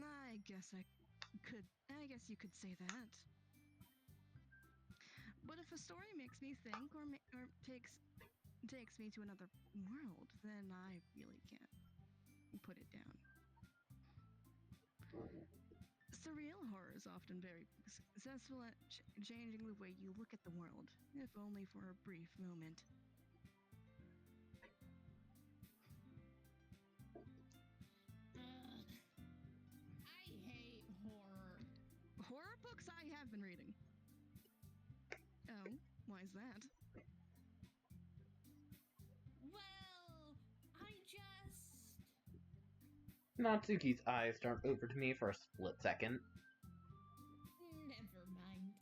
I guess you could say that. But if a story makes me think or takes me to another world, then I really can't put it down. Surreal horror is often very successful at changing the way you look at the world, if only for a brief moment. I hate horror. Horror books I have been reading. Oh, why is that? Well, I just... Natsuki's eyes turned over to me for a split second. Never mind.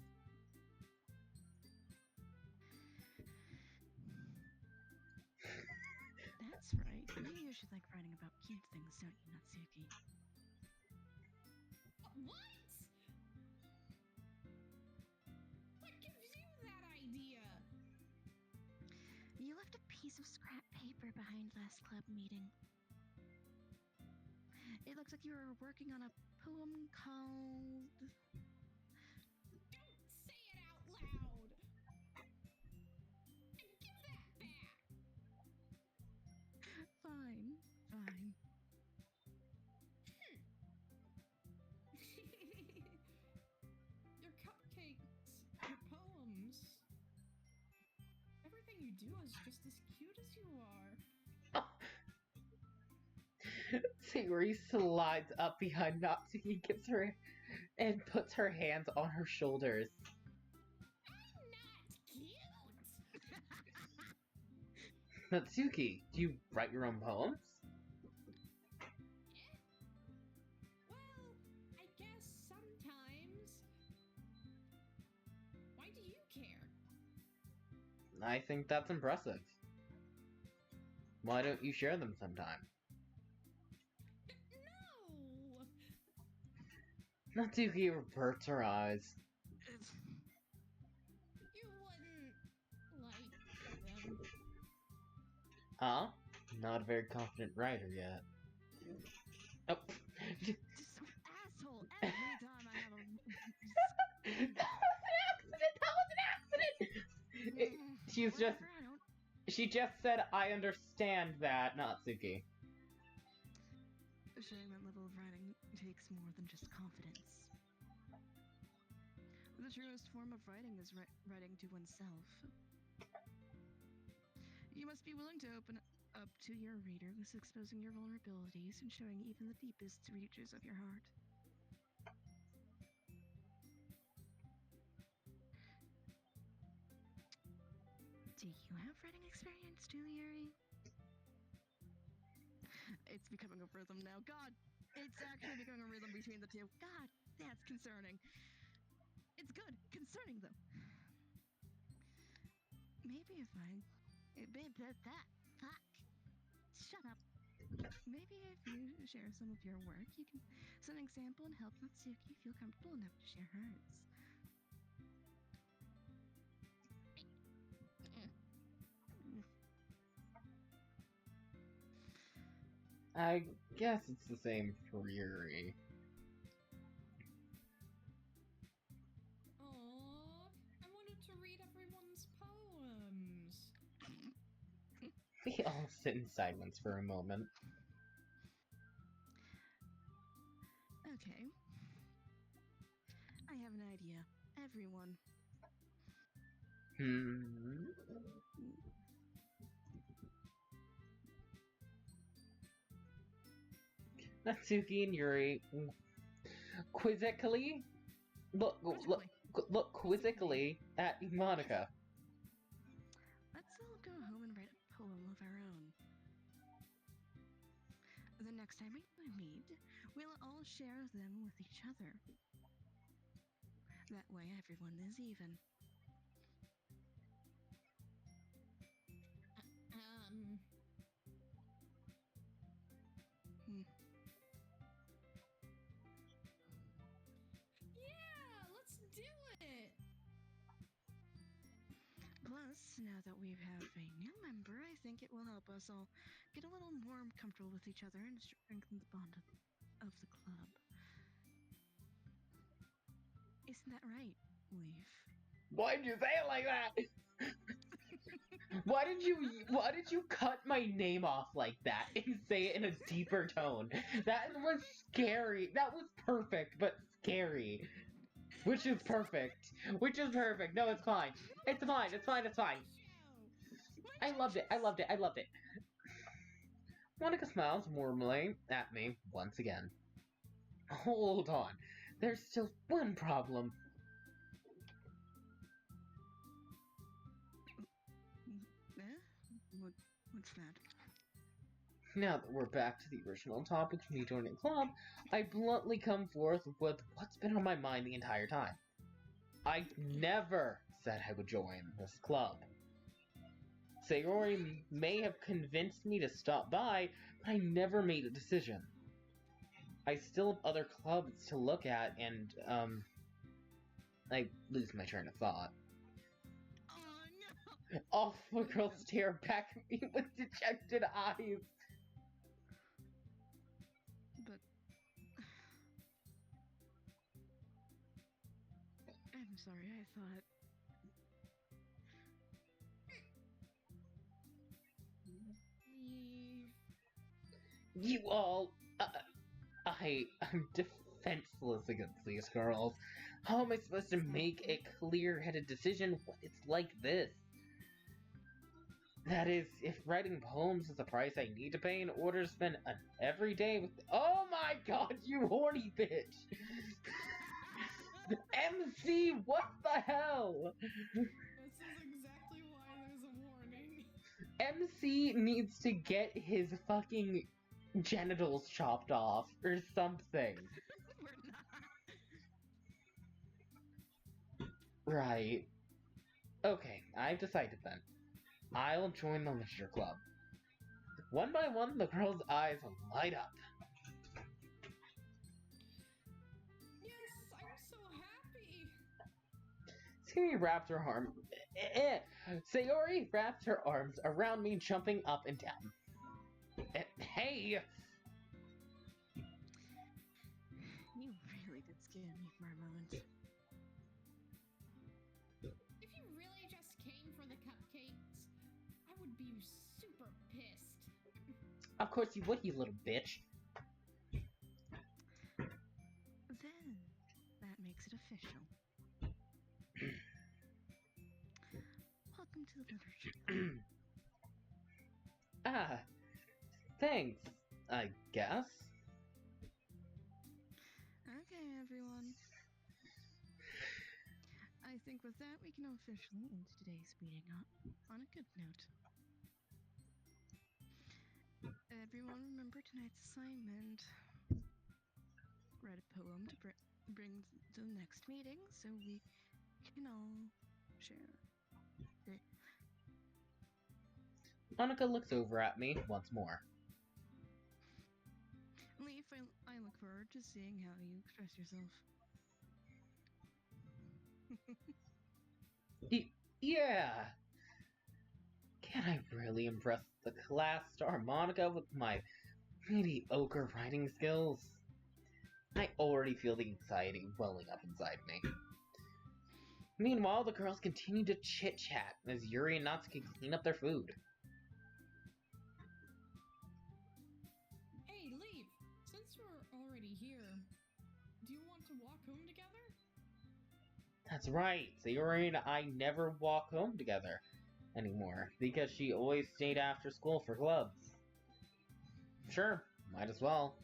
That's right. You usually like writing about cute things, don't you, Natsuki? What? What gives you that idea? You left a piece of scrap paper behind last club meeting. It looks like you were working on a poem called... Don't say it out loud! And give that back! Fine. Your cupcakes, your poems. Everything you do is just as cute as you are. Sayori slides up behind Natsuki, and puts her hands on her shoulders. I'm not cute! Natsuki, do you write your own poems? Well, I guess sometimes. Why do you care? I think that's impressive. Why don't you share them sometime? No! Natsuki reverts her eyes. You wouldn't like them. Huh? Not a very confident writer yet. Oh. Just so asshole. Every time I have a... That was an accident! She just said, I understand that, Natsuki. Sharing that little of writing takes more than just confidence. The truest form of writing is writing to oneself. You must be willing to up to your readers, exposing your vulnerabilities and showing even the deepest reaches of your heart. Do you have writing experience too, Yuri? It's becoming a rhythm now. God, it's actually becoming a rhythm between the two. God, that's concerning. It's good. Concerning, though. Maybe if I... Fuck. Shut up. Maybe if you share some of your work, you can set an example and help Natsuki feel comfortable enough to share hers. I guess it's the same for Yuri. Aww, I wanted to read everyone's poems. We all sit in silence for a moment. Okay. I have an idea. Everyone. Natsuki and Yuri quizzically look quizzically at Monica. Let's all go home and write a poem of our own. The next time we meet, we'll all share them with each other. That way everyone is even. Yeah, let's do it! Plus, now that we have a new member, I think it will help us all get a little more comfortable with each other and strengthen the bond of the club. Isn't that right, Leaf? Why'd you say it like that? Why did you cut my name off like that and say it in a deeper tone? That was scary. That was perfect, but scary. Which is perfect. Which is perfect. No, it's fine. It's fine. It's fine. It's fine. I loved it. I loved it. I loved it. Monica smiles warmly at me once again. Hold on. There's still one problem. What's that? Now that we're back to the original topic of me joining the club, I bluntly come forth with what's been on my mind the entire time. I never said I would join this club. Sayori may have convinced me to stop by, but I never made a decision. I still have other clubs to look at, and, I lose my train of thought. Oh, no! All the girls stare back at me with dejected eyes. But... I'm sorry, I thought... You all... I'm defenseless against these girls. How am I supposed to make a clear-headed decision when it's like this? That is, if writing poems is the price I need to pay in order to spend an everyday with— Oh my god, you horny bitch! MC, what the hell? This is exactly why there's a warning. MC needs to get his fucking genitals chopped off or something. We're not. Right. Okay, I've decided then. I'll join the Literature Club. One by one, the girl's eyes light up. Yes, I'm so happy. Sayori wrapped her arm. Sayori wrapped her arms around me, jumping up and down. Hey! You really did scare me for a moment. If you really just came for the cupcakes, I would be super pissed. Of course you would, you little bitch. Then, that makes it official. Welcome to the Literature Club. Thanks, I guess. Okay, everyone. I think with that, we can officially end today's meeting on a good note. Everyone remember tonight's assignment. Write a poem to bring to the next meeting so we can all share it. Monica looks over at me once more. Leaf, I look forward to seeing how you express yourself. Yeah! Can I really impress the class star Monica with my mediocre writing skills? I already feel the anxiety welling up inside me. Meanwhile, the girls continue to chit-chat as Yuri and Natsuki clean up their food. Hey, Leaf! Since we're already here, do you want to walk home together? That's right, Sayori and I never walk home together anymore, because she always stayed after school for clubs. Sure, might as well.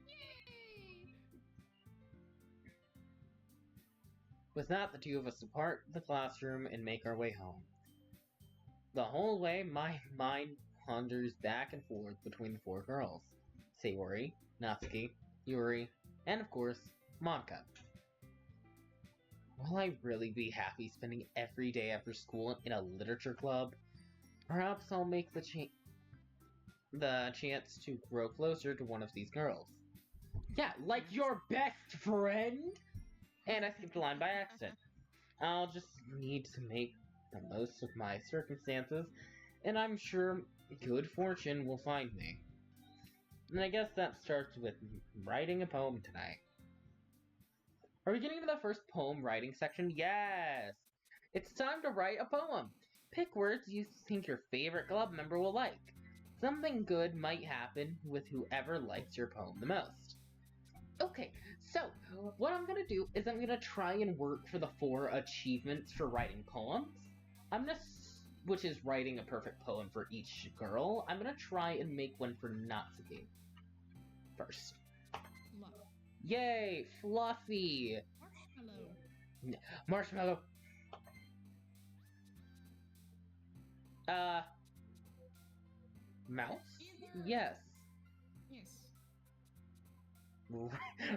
Yay! With that, the two of us depart the classroom and make our way home. The whole way, my mind wanders back and forth between the four girls. Sayori, Natsuki, Yuri, and of course, Monica. Will I really be happy spending every day after school in a literature club? Perhaps I'll make the chance to grow closer to one of these girls. Yeah, like your best friend? And I skipped a line by accident. I'll just need to make the most of my circumstances, and I'm sure good fortune will find me. And I guess that starts with writing a poem tonight. Are we getting to the first poem writing section? Yes! It's time to write a poem! Pick words you think your favorite club member will like. Something good might happen with whoever likes your poem the most. Okay, so what I'm gonna do is I'm gonna try and work for the 4 achievements for writing poems. Which is writing a perfect poem for each girl. I'm gonna try and make one for Natsuki first. Love. Yay, Fluffy! Marshmallow. Marshmallow. Mouse? Either. Yes. Yes.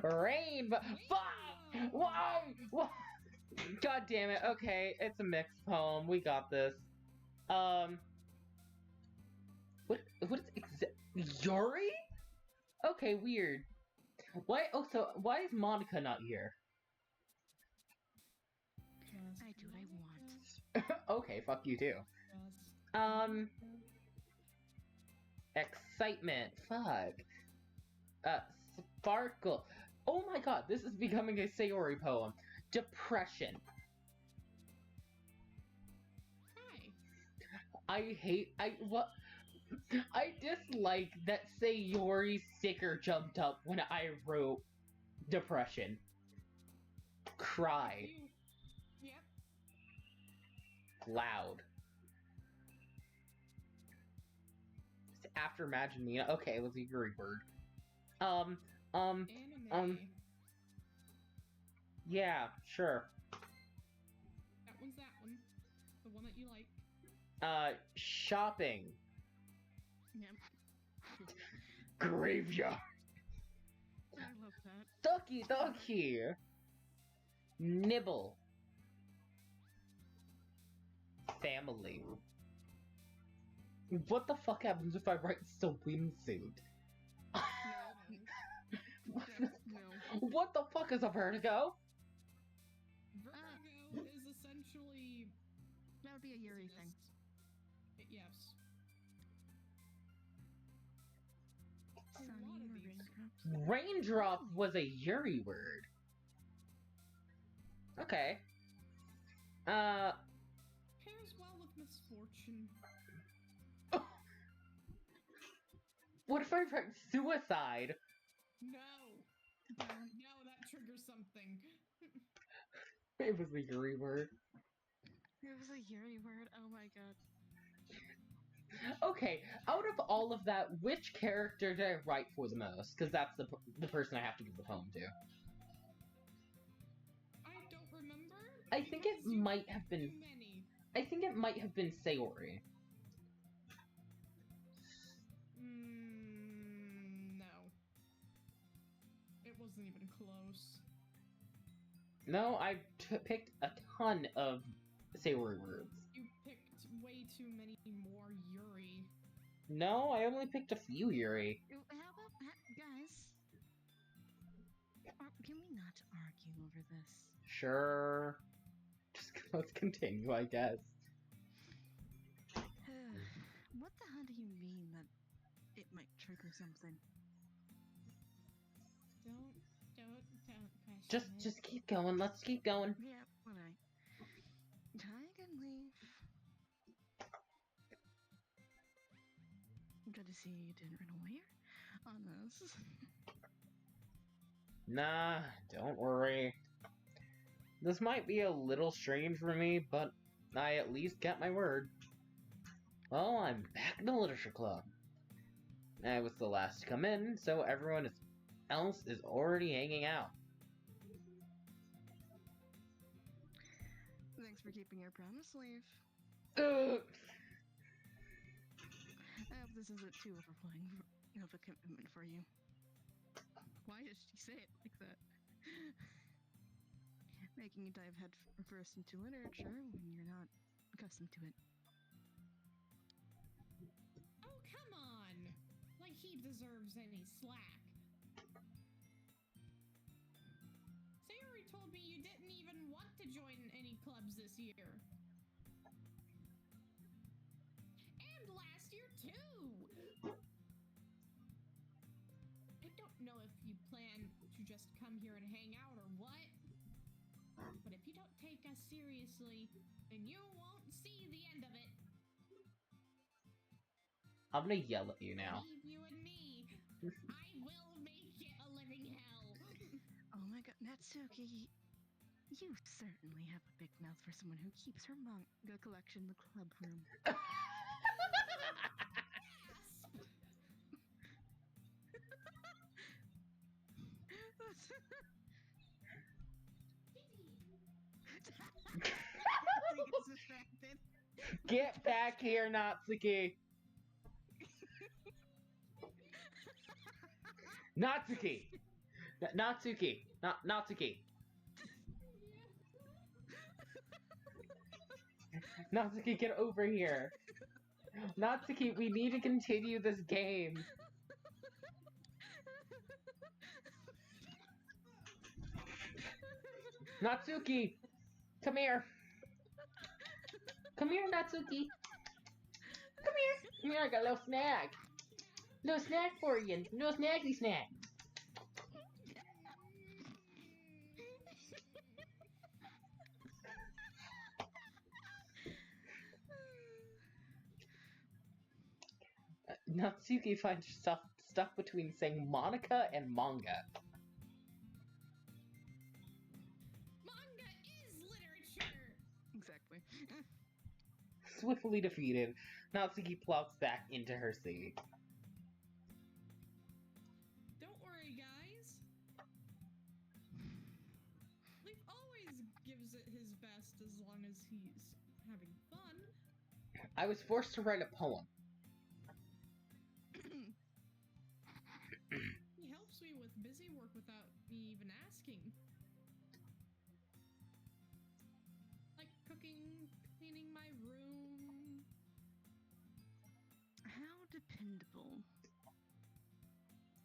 Rainbow! Fuck! Whoa! God damn it. Okay, it's a mixed poem. We got this. What is Yuri? Okay, weird. Why is Monica not here? I do what I want. Okay, fuck you too. Excitement. Fuck. Sparkle. Oh my god, this is becoming a Sayori poem. Depression. Hi. I dislike that Sayori sticker jumped up when I wrote depression. Cry. Yep. Loud. After Imagine Me. Okay, let's use your word. Anime. Yeah, sure. That one's that one. The one that you like. Shopping. Yep. Graveyard. I love that. Doki. Nibble. Family. What the fuck happens if I write swimsuit? No. What the fuck is a vertigo? Vertigo is essentially... That would be a Yuri thing. Yes. Sunny A lot of or these. raindrops. Raindrop was a Yuri word. Okay. Pairs well with misfortune. What if I write suicide? No. No, that triggers something. It was a Yuri word. It was a Yuri word. Oh my god. Okay, out of all of that, which character did I write for the most? Because that's the person I have to give the poem to. I don't remember. I think it might have been. Too many. I think it might have been Sayori. No. It wasn't even close. No, I picked a ton of Sayori words. You picked way too many more Yuri. No, I only picked a few Yuri. How about guys? Can we not argue over this? Sure. Just let's continue, I guess. What the hell do you mean that it might trigger something? Don't question Just keep going. Let's keep going. Yeah, alright. I can leave. Good to see you didn't run away on this. Nah, don't worry. This might be a little strange for me, but I at least kept my word. Well, I'm back in the literature club. I was the last to come in, so everyone else is already hanging out. Thanks for keeping your promise, Leaf. Ugh. I hope this isn't too overflowing of a commitment for you. Why does she say it like that? Making you dive head first into literature when you're not accustomed to it. Oh, come on! Like he deserves any slack. Sayori told me you didn't even want to join any clubs this year. And last year, too! I don't know if you plan to just come here and hang out or what, but if you don't take us seriously, then you won't see the end of it. I'm gonna yell at you now. Leave you and me. I will make it a living hell. Oh my god, Natsuki, you certainly have a big mouth for someone who keeps her manga collection in the club room. He gets distracted. Get back here, Natsuki! Natsuki! Natsuki! Natsuki! Natsuki, get over here! Natsuki, we need to continue this game! Natsuki! Come here! Come here, Natsuki! Come here! Come here, I got a little snack! Little snack for you! Little snacky snack! Natsuki finds herself stuck between saying Monica and manga. Manga is literature! Exactly. Swiftly defeated, Natsuki plops back into her seat. Don't worry, guys. Leaf always gives it his best as long as he's having fun. I was forced to write a poem. He helps me with busy work without me even asking. Like cooking, cleaning my room. How dependable.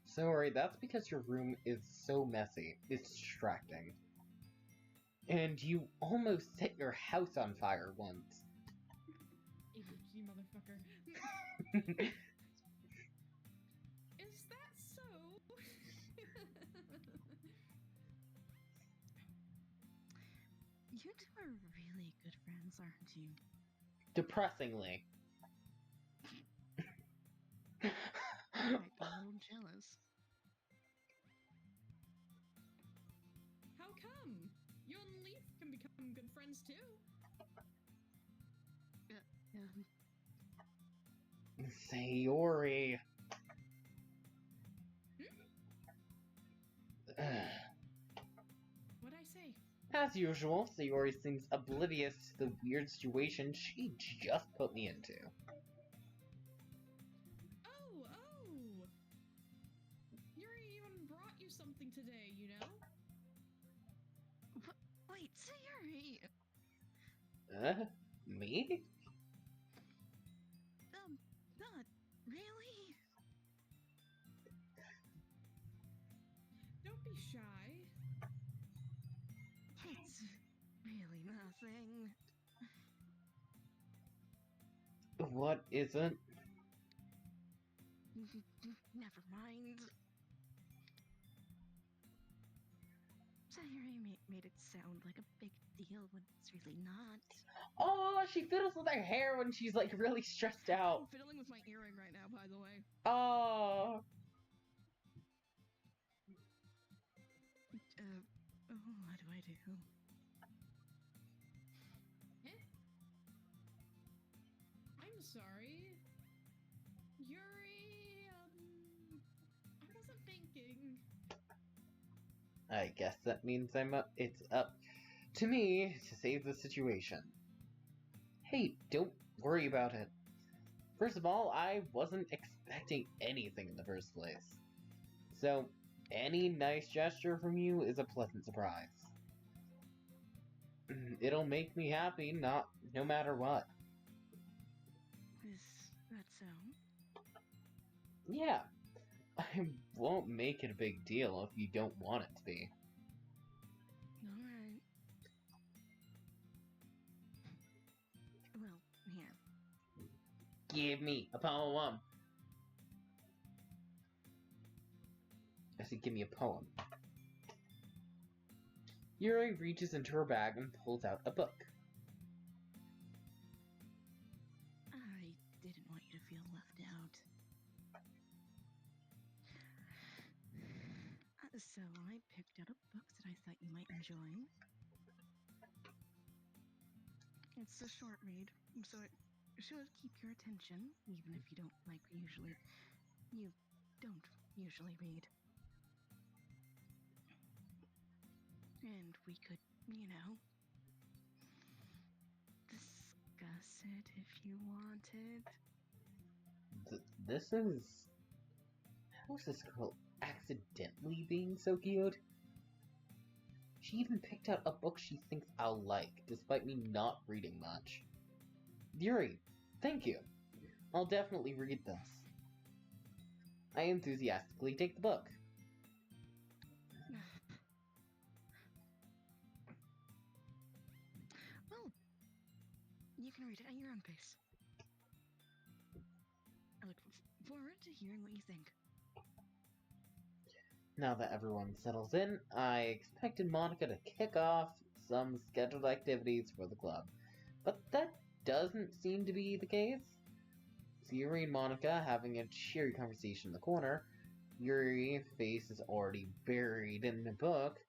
Sorry, that's because your room is so messy. It's distracting. And you almost set your house on fire once. ADHD motherfucker. Is that so? You two are really good friends, aren't you? Depressingly. I might be a little jealous. How come? You and Leaf can become good friends too. Sayori. What'd I say? As usual, Sayori seems oblivious to the weird situation she just put me into. Oh! Yuri even brought you something today, you know? Wait, Sayuri! Me? Not really? Don't be shy. It's really nothing. What isn't? Never mind. Sayuri made it sound like a big deal when it's really not. Oh, she fiddles with her hair when she's like really stressed out. I'm fiddling with my earring right now, by the way. Oh. What do I do? Eh? I'm sorry. Yuri, I wasn't thinking. I guess that means it's up to me to save the situation. Hey, don't worry about it. First of all, I wasn't expecting anything in the first place. So, any nice gesture from you is a pleasant surprise. It'll make me happy, no matter what. Is that so? Yeah, I won't make it a big deal if you don't want it to be. Alright. Well, here. Give me a poem. I said, give me a poem. Yuri reaches into her bag and pulls out a book. I didn't want you to feel left out. So I picked out a book that I thought you might enjoy. It's a short read, so it should keep your attention, even if you don't usually read. And we could, discuss it if you wanted. This is... How is this girl accidentally being so cute? She even picked out a book she thinks I'll like, despite me not reading much. Yuri, thank you. I'll definitely read this. I enthusiastically take the book. Well, you can read it at your own pace. I look forward to hearing what you think. Now that everyone settles in, I expected Monica to kick off some scheduled activities for the club. But that doesn't seem to be the case. So Yuri and Monica having a cheery conversation in the corner. Yuri's face is already buried in the book.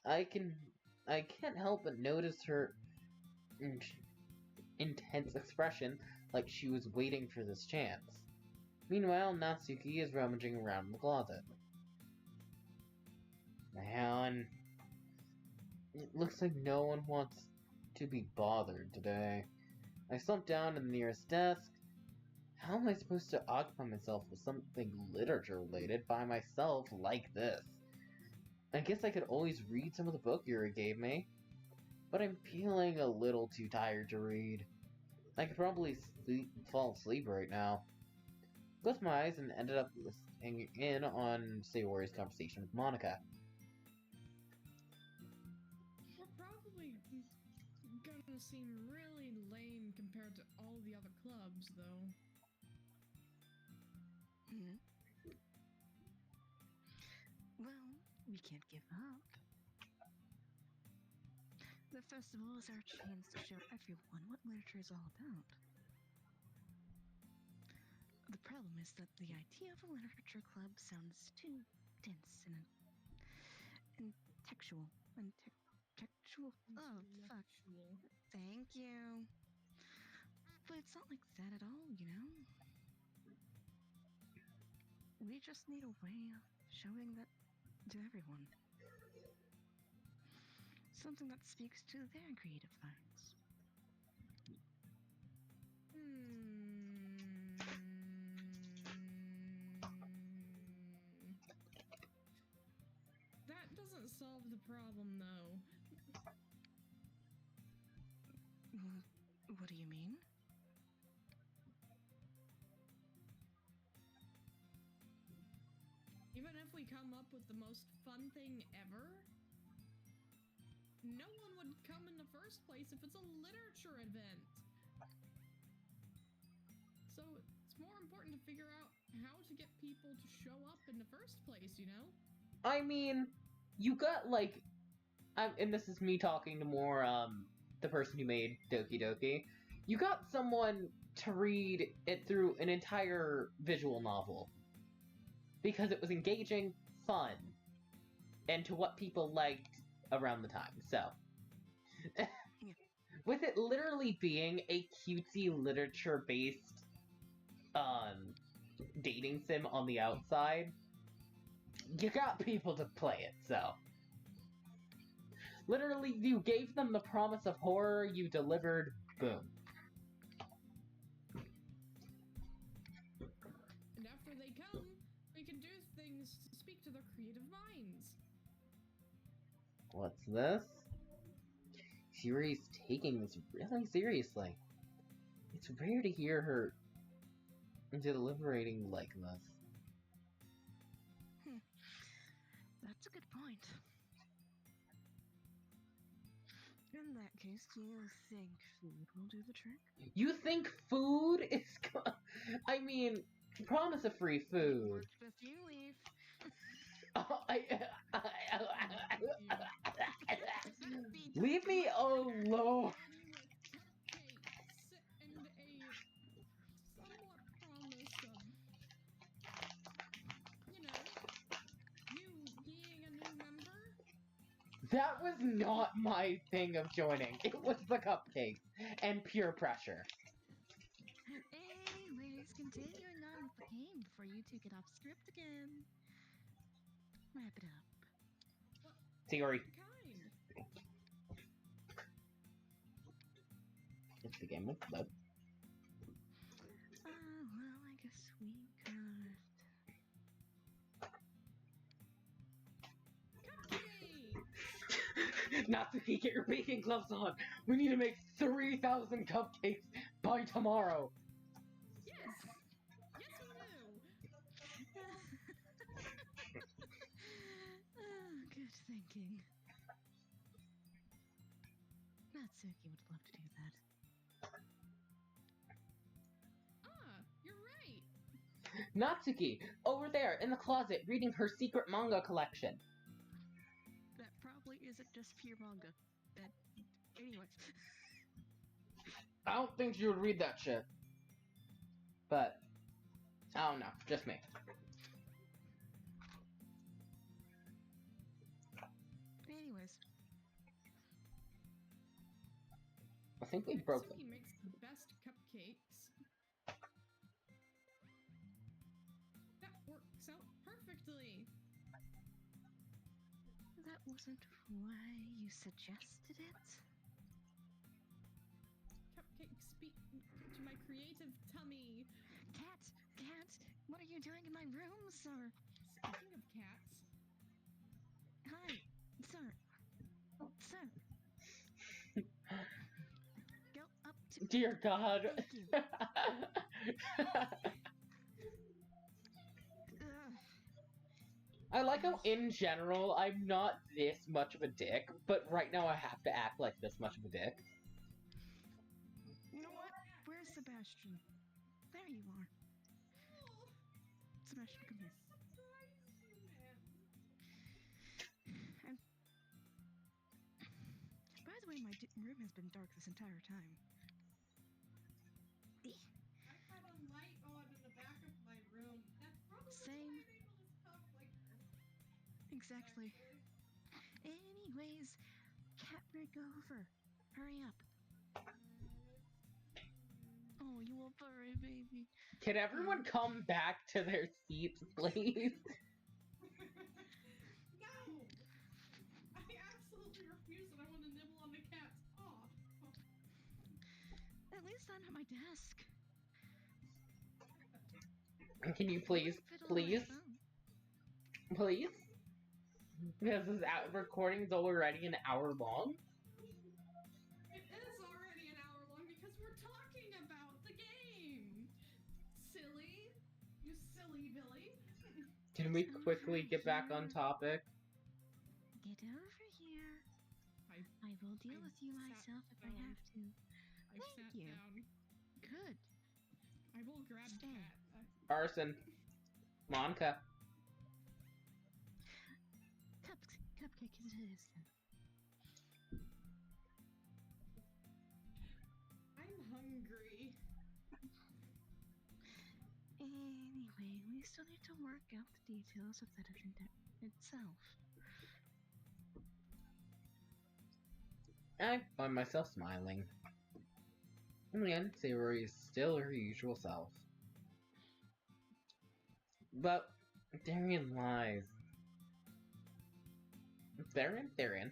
I can't help but notice her intense expression, like she was waiting for this chance. Meanwhile, Natsuki is rummaging around in the closet. Man, it looks like no one wants to be bothered today. I slumped down in the nearest desk. How am I supposed to occupy myself with something literature-related by myself like this? I guess I could always read some of the book Yuri gave me, but I'm feeling a little too tired to read. I could probably fall asleep right now. Closed my eyes and ended up listening in on Sayori's conversation with Monica. We're probably gonna seem really lame compared to all the other clubs, though. Well, we can't give up. The festival is our chance to show everyone what literature is all about. The problem is that the idea of a literature club sounds too dense and textual. Textual? Oh, fuck. Thank you. But it's not like that at all, you know? We just need a way of showing that to everyone. Something that speaks to their creative minds. That doesn't solve the problem, though. What do you mean? Even if we come up with the most fun thing ever, no one would come in the first place if it's a literature event. So it's more important to figure out how to get people to show up in the first place, you know? I mean, you got, like... and this is me talking to more, the person who made Doki Doki. You got someone to read it through an entire visual novel. Because it was engaging, fun, and to what people liked around the time, so. With it literally being a cutesy literature-based, dating sim on the outside, you got people to play it, so. Literally, you gave them the promise of horror, you delivered, boom. And after they come, we can do things to speak to their creative minds. What's this? Yuri's taking this really seriously. It's rare to hear her deliberating like this. That's a good point. In that case, do you think food will do the trick? You think food is I mean, promise of free food. Worked if you leave. Leave me alone. Cupcakes and a somewhat promise of, you know, you being a new member. That was not my thing of joining. It was the cupcakes and pure pressure. Anyways, continuing on with the game before you two get off script again. Wrap it up. Theory. Kind. It's the game with blood. Well, I guess we could. Cupcakes! Natsuki, get your baking gloves on! We need to make 3,000 cupcakes by tomorrow! Yes! Yes, we do! Good thinking. Natsuki would love to do that. You're right! Natsuki, over there, in the closet, reading her secret manga collection. That probably isn't just pure manga. Anyways. I don't think she would read that shit. But, I don't know, just me. Anyways. I think we broke them. He makes the best cupcakes. That works out perfectly. That wasn't why you suggested it? Cupcakes speak to my creative tummy. Cat! What are you doing in my room, sir? Speaking of cats. Hi, sir. Sir. Go up to... Dear God. Thank you. I like how, in general, I'm not this much of a dick, but right now I have to act like this much of a dick. You know what? Where's Sebastian? There you are. Sebastian, come here. And by the way, my room has been dark this entire time. I had a light on in the back of my room. That's probably Same. why I'm able to talk like this. Exactly. Anyways, cat break over. Hurry up. Oh, you a furry baby. Can everyone come back to their seats, please? No! I absolutely refuse it. I want to nibble on the cat's paw. At least I'm at my desk. Can you please, please, please? Because this recording is already an hour long. It is already an hour long because we're talking about the game. Silly. You silly Billy. Can we quickly get back on topic? Get over here. I will deal with you myself if I have to. I've sat down. Good. I will grab Cat. Arson. Monica. Cupcake it is. I'm hungry. Anyway, we still need to work out the details of that event itself. I find myself smiling. In the end, Sayori is still her usual self. But therein lies. Therein? Therein.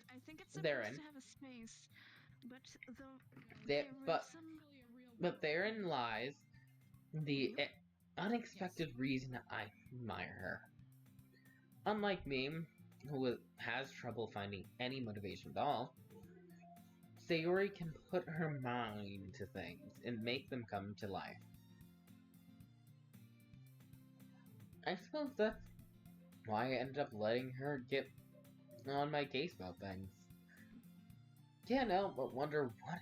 I think it's supposed to have a space, but but therein lies the unexpected reason I admire her. Unlike me, who has trouble finding any motivation at all, Sayori can put her mind to things and make them come to life. I suppose that's why I ended up letting her get on my case about things. Can't help but wonder what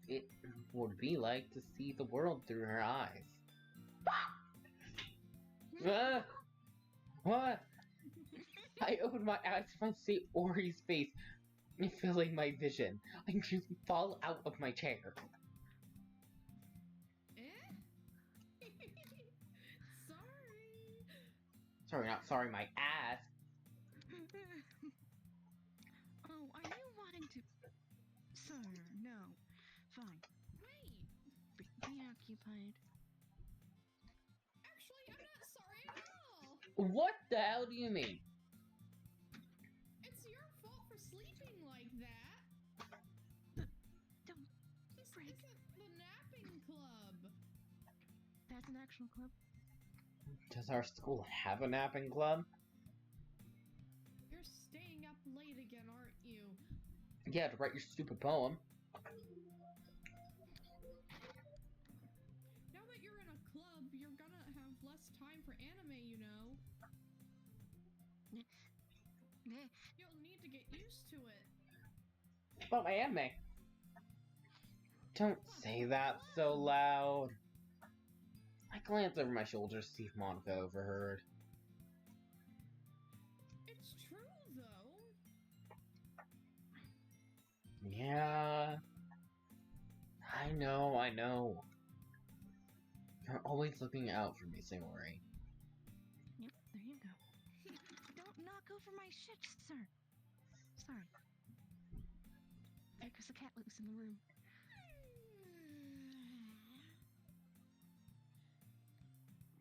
it would be like to see the world through her eyes. What? I opened my eyes to find Sayori's face filling my vision. I nearly fall out of my chair. Sorry. Sorry, not sorry, my ass. Oh, are you wanting to... Sir, no. Fine. Wait. Be occupied. Actually, I'm not sorry at all. What the hell do you mean? It's your fault for sleeping like that. Don't break. This isn't the napping club. That's an actual club. Does our school have a napping club? You're staying up late again, aren't you? Yeah, to write your stupid poem. Now that you're in a club, you're gonna have less time for anime, you know. You'll need to get used to it. About my anime. Don't say that so loud. I glanced over my shoulder to see if Monica overheard. It's true, though. Yeah. I know. You're always looking out for me, Sayori. Yep, there you go. Don't knock over my shit, sir. Sorry. There's a cat loose in the room.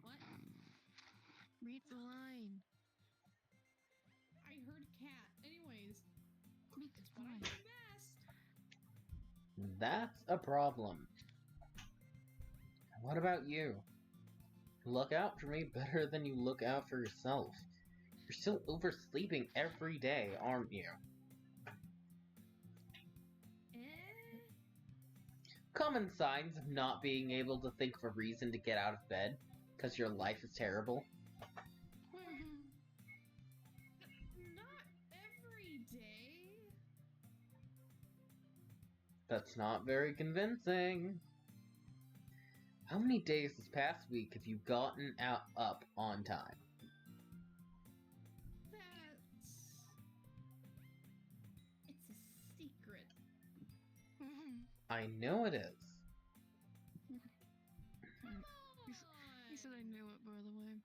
What? Read the line. I heard cat. Anyways, Read it's the what I line. do best. That's a problem. What about you? You look out for me better than you look out for yourself. You're still oversleeping every day, aren't you? Common signs of not being able to think of a reason to get out of bed because your life is terrible. Not every day. That's not very convincing. How many days this past week have you gotten up on time? It's a secret. I know it is. Come He said I knew it, by the way.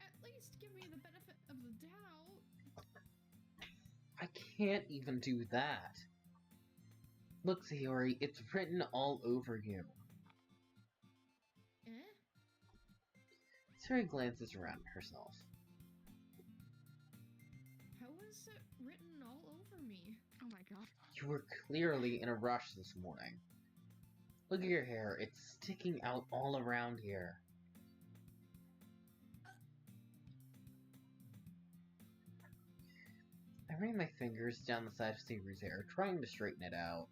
At least give me the benefit of the doubt. I can't even do that. Look, Sayori, it's written all over you. Eh? Sayori glances around herself. How is it written all over me? Oh my god. You were clearly in a rush this morning. Look at your hair, it's sticking out all around here. I ran my fingers down the side of Sayori's hair, trying to straighten it out.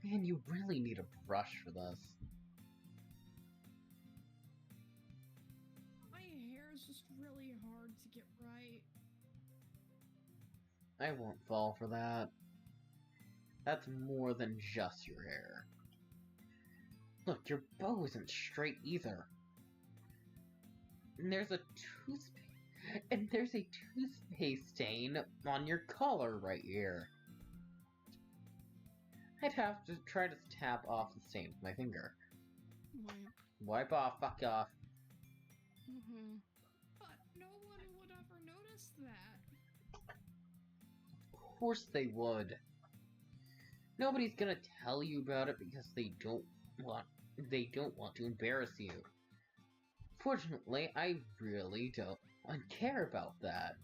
Man, you really need a brush for this. My hair is just really hard to get right. I won't fall for that. That's more than just your hair. Look, your bow isn't straight either. And there's a toothpaste stain on your collar right here. I'd have to try to tap off the stain with my finger. Wipe off, fuck off. But no one would ever notice that. Of course they would. Nobody's gonna tell you about it because they don't want to embarrass you. Fortunately, I really don't care about that.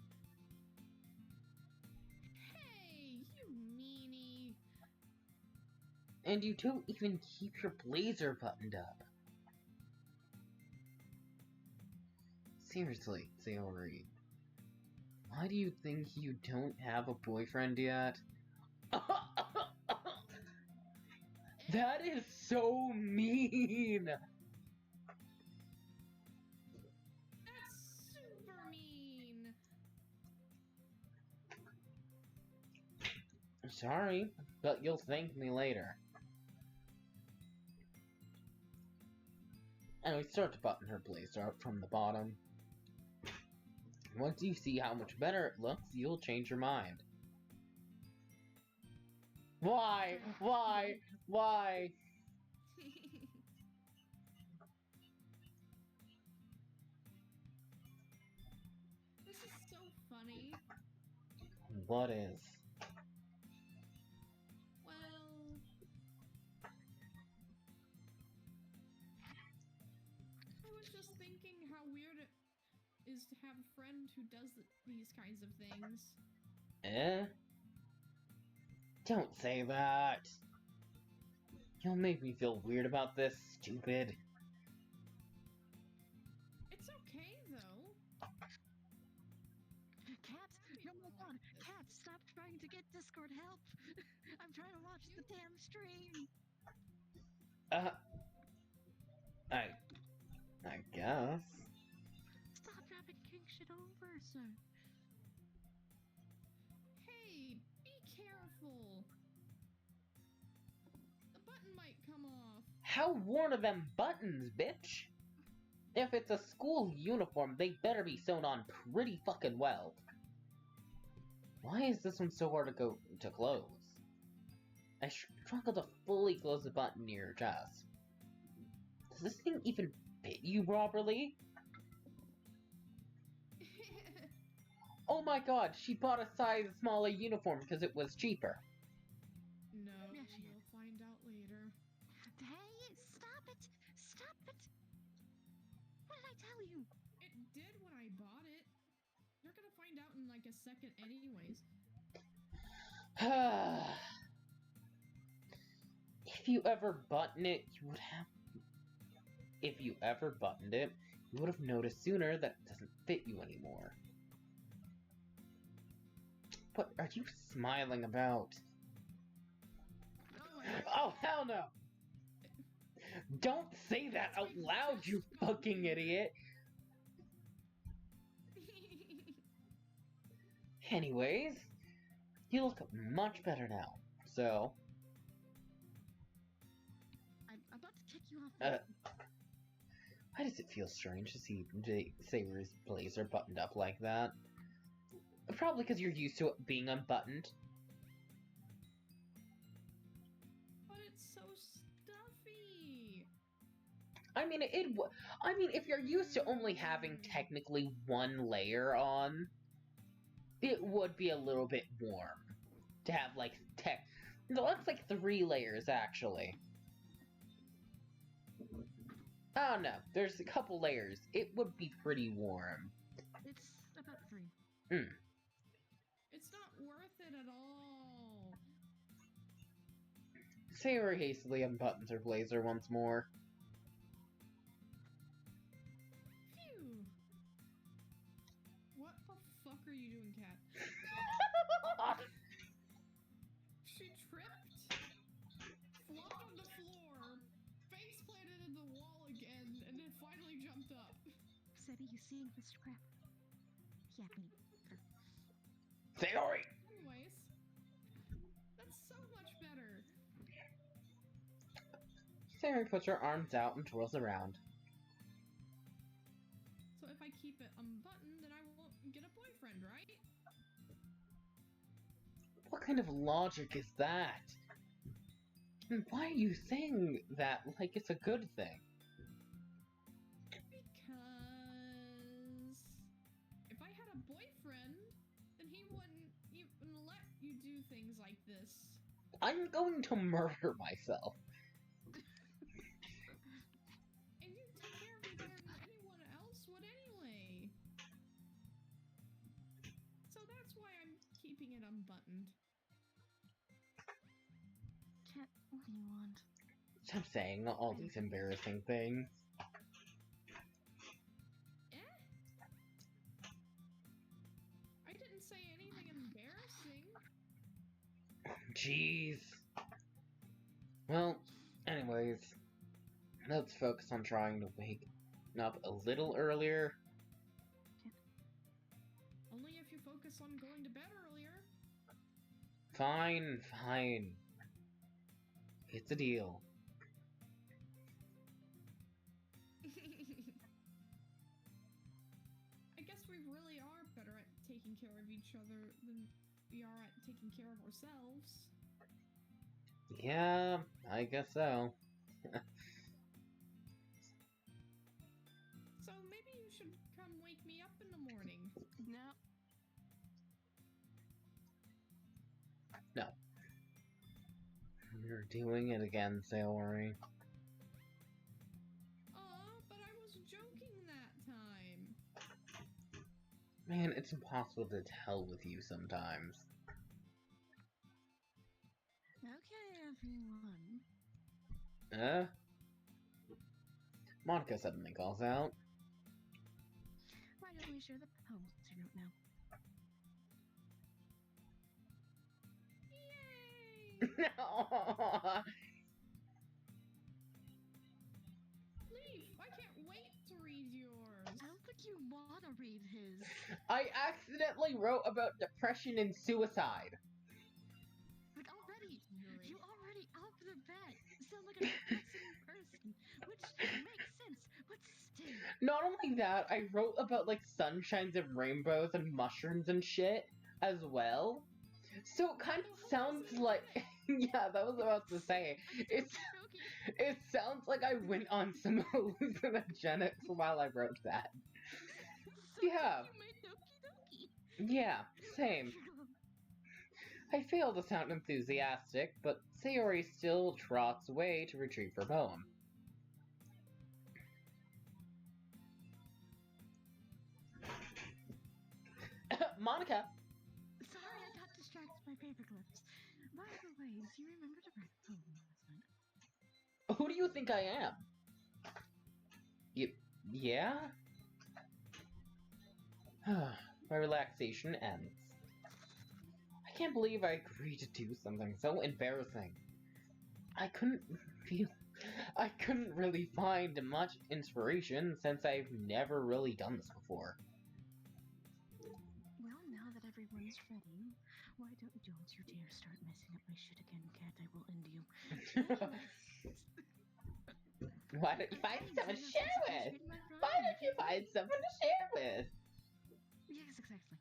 Hey, you meanie. And you don't even keep your blazer buttoned up. Seriously, Sayori. Why do you think you don't have a boyfriend yet? That is so mean! That's super mean. I'm sorry, but you'll thank me later. And we start to button her blazer up from the bottom. Once you see how much better it looks, you'll change your mind. Why? Why? Why? This is so funny. What is? Well, I was just thinking how weird it is to have a friend who does these kinds of things. Eh? Don't say that. You'll make me feel weird about this, stupid. It's okay, though. Cat! Oh my god! Cat, stop trying to get Discord help! I'm trying to watch the damn stream! I guess. Stop dropping king shit over, sir! Hey, be careful. The button might come off. How worn are them buttons, bitch? If it's a school uniform, they better be sewn on pretty fucking well. Why is this one so hard to close? I struggle to fully close the button near your chest. Does this thing even fit you properly? Oh my god, she bought a size smaller uniform because it was cheaper. No, Yeah, she you'll find out later. Hey, stop it! Stop it! What did I tell you? It did when I bought it. You're gonna find out in like a second anyways. If you ever button it, you would have... If you ever buttoned it, you would have noticed sooner that it doesn't fit you anymore. What are you smiling about? Oh, hell no! Don't say that out loud, you fucking idiot! Anyways, you look much better now, so... I'm about to kick you off. Why does it feel strange to see Sayori's blazer buttoned up like that? Probably because you're used to it being unbuttoned. But it's so stuffy. I mean, if you're used to only having technically one layer on, it would be a little bit warm to have, like, tech. It looks like 3 layers, actually. Oh, no. There's a couple layers. It would be pretty warm. It's about 3. It's not worth it at all. Sayori hastily unbuttons her blazer once more. Phew. What the fuck are you doing, Cat? She tripped, flopped on the floor, face planted in the wall again, and then finally jumped up. Sebby, you seeing Mr. Crab? Yeah, me. Sayori! Anyways, that's so much better. Sayori puts her arms out and twirls around. So if I keep it unbuttoned, then I won't get a boyfriend, right? What kind of logic is that? And why are you saying that like it's a good thing? Because if I had a boyfriend, then he wouldn't even let you do things like this. I'm going to murder myself. And you take care of me better than anyone else would anyway. So that's why I'm keeping it unbuttoned. Cat, what do you want? Stop saying all these embarrassing things. Eh? I didn't say anything embarrassing. Jeez. Well, anyways, let's focus on trying to wake up a little earlier. Only if you focus on going to bed earlier. Fine, fine. It's a deal. I guess we really are better at taking care of each other than we are at taking care of ourselves. Yeah, I guess so. So maybe you should come wake me up in the morning. No. No. You're doing it again, Sayori. But I was joking that time. Man, it's impossible to tell with you sometimes. Okay, everyone. Monica suddenly calls out. Why don't we share the poems you wrote now? Yay! No! Leaf, I can't wait to read yours. I don't think you want to read his. I accidentally wrote about depression and suicide. Like, already, Yuri. you already off the bat sound like a depressing person, which makes sense, but still. Not only that, I wrote about, like, sunshines and rainbows and mushrooms and shit as well. So it kind of sounds like... yeah, that was what I was about to say. It sounds like I went on some hallucinogenics while I wrote that. So Yeah. You made Doki Doki. Yeah, same. I fail to sound enthusiastic, but Sayori still trots away to retrieve her poem. Monica! Sorry, I got distracted by paperclips. By the way, do you remember to write a poem last night? Who do you think I am? Yeah? My relaxation ends. I can't believe I agreed to do something so embarrassing. I couldn't really find much inspiration since I've never really done this before. Well, now that everyone's ready, why don't you dare start messing up my shit again, Cat? I will end you. Why don't you find someone to share with? Why don't you find someone to share with? Yes, exactly.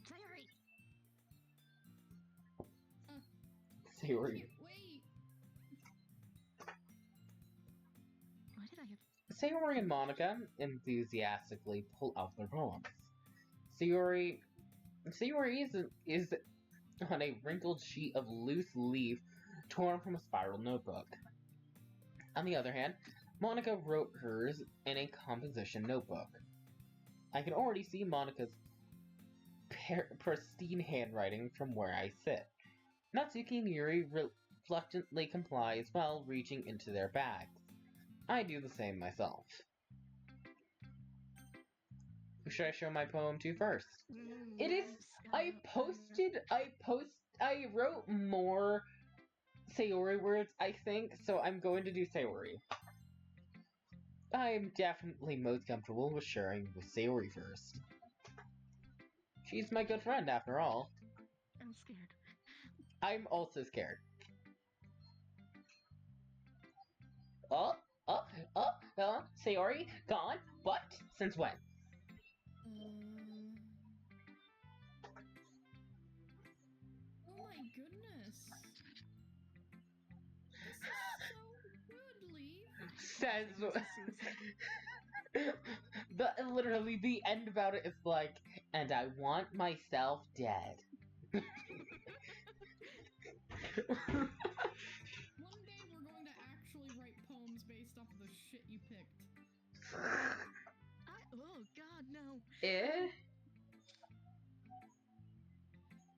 Sayori! Sayori. Can't wait. Why did I have Sayori and Monica enthusiastically pull out their poems. Sayori is on a wrinkled sheet of loose leaf torn from a spiral notebook. On the other hand, Monica wrote hers in a composition notebook. I can already see Monica's pristine handwriting from where I sit. Natsuki and Yuri reluctantly comply as well, reaching into their bags. I do the same myself. Who should I show my poem to first? It is. I wrote more Sayori words, I think, so I'm going to do Sayori. I'm definitely most comfortable with sharing with Sayori first. She's my good friend, after all. I'm scared. I'm also scared. Sayori, gone? What? Since when? Oh my goodness. This is so good, Leaf. Says... literally, the end about it is like, and I want myself dead. One day we're going to actually write poems based off of the shit you picked. Oh god, no. Eh?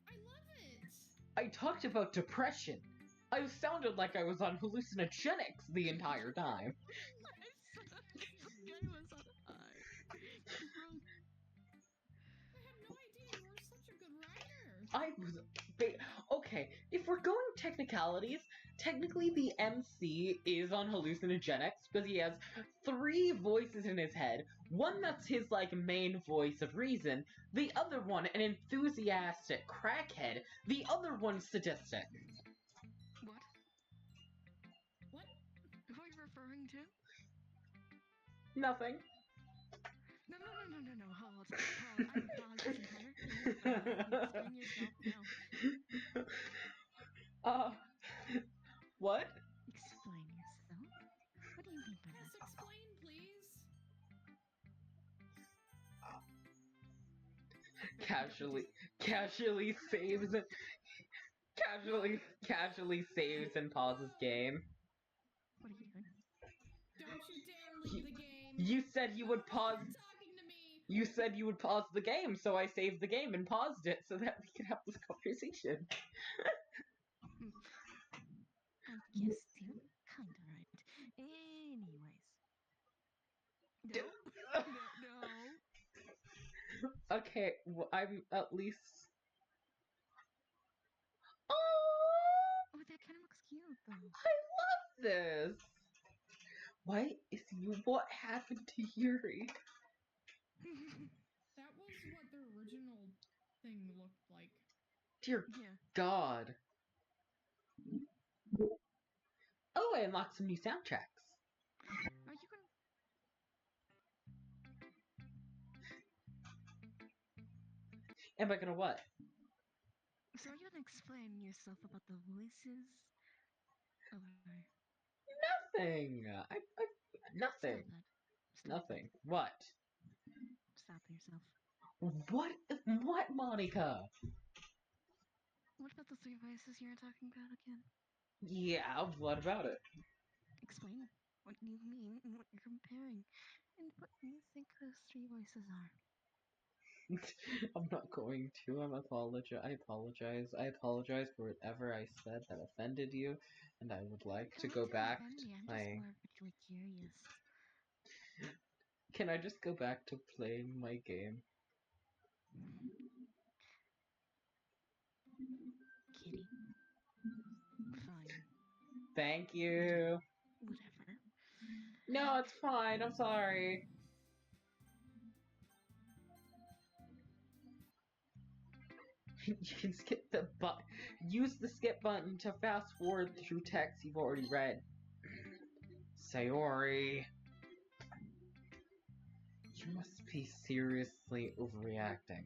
I love it! I talked about depression. I sounded like I was on hallucinogenics the entire time. I was on high. Drunk. I had no idea you were such a good writer. I was... Okay, if we're going technicalities, technically the MC is on hallucinogenics because he has 3 voices in his head. One that's his, like, main voice of reason. The other one, an enthusiastic crackhead. The other one, sadistic. What? What? Who are you referring to? Nothing. No, hold. I'm pause this entire thing. Explain yourself now. What? Explain yourself? What do you mean by Yes, that? explain, please. Casually saves and pauses game. What are you doing? Don't you dare leave the game. You said you would pause. Talking to me. You said you would pause the game, so I saved the game and paused it so that we could have this conversation. I guess you're kinda right. Anyways. No. No. Okay, well, I'm at least... Oh, that kind of looks cute, though. I love this! What happened to Yuri? That was what the original thing looked like. Dear Yeah. God. Oh, I unlocked some new soundtracks. Are you gonna... Am I gonna what? So are you gonna explain yourself about the voices? Or... Nothing! Nothing. Stop that. Stop Nothing. What? Stop yourself. What, Monica? What about the 3 voices you were talking about again? Yeah, what about it? Explain what you mean and what you're comparing, and what you think those 3 voices are. I'm not going to. I apologize. I apologize for whatever I said that offended you, and I would like to go back to I'm playing. just morbidly curious. Can I just go back to playing my game? Kitty. Fine. Thank you. Whatever. No, it's fine. I'm sorry. You can skip the use the skip button to fast forward through text you've already read. Sayori. You must be seriously overreacting.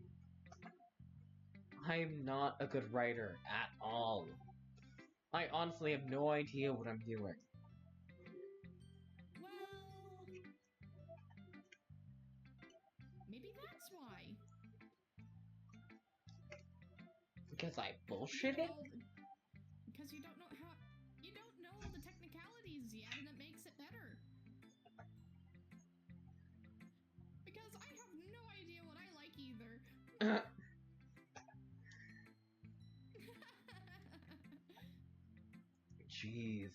I'm not a good writer at all. I honestly have no idea what I'm doing. Well, Because I bullshitted? Because you don't know all the technicalities yet, and it makes it better. Because I have no idea what I like either. Jeez.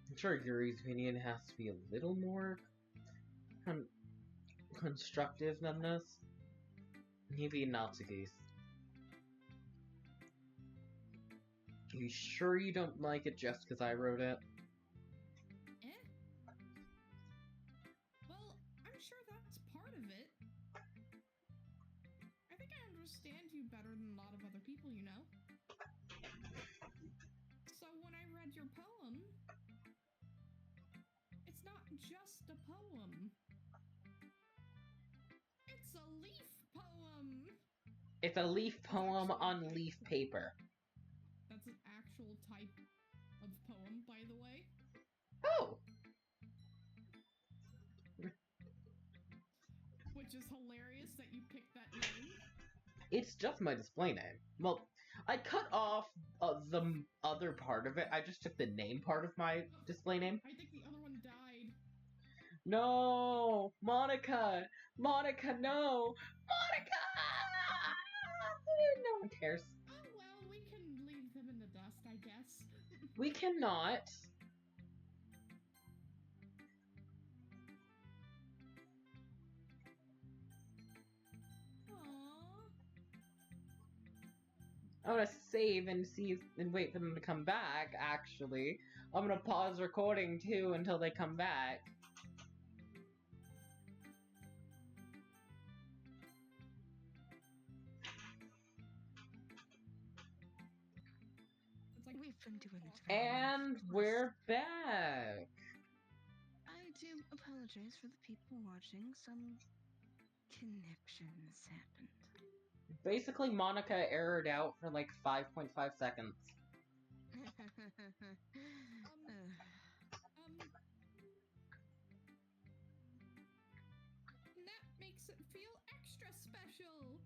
I'm sure Yuri's opinion has to be a little more constructive than this. Maybe Natsuki's. You sure you don't like it just because I wrote it? Eh? Well, I'm sure that's part of it. I think I understand you better than a lot of other people, you know? So when I read your poem, it's not just a poem. It's a leaf poem! It's a leaf poem on leaf paper. That's an actual type of poem, by the way. Oh! Which is hilarious that you picked that name. It's just my display name. Well, I cut off the other part of it. I just took the name part of my display name. I think the other one died. No! Monica! Monica, no! Monica! No one cares. Oh well, we can leave them in the dust, I guess. We cannot. Aww. I'm gonna save and see and wait for them to come back, actually. I'm gonna pause recording too until they come back. It's like we've been doing it. And we're back! I do apologize for the people watching. Some connections happened. Basically, Monica errored out for like 5.5 seconds. That makes it feel extra special.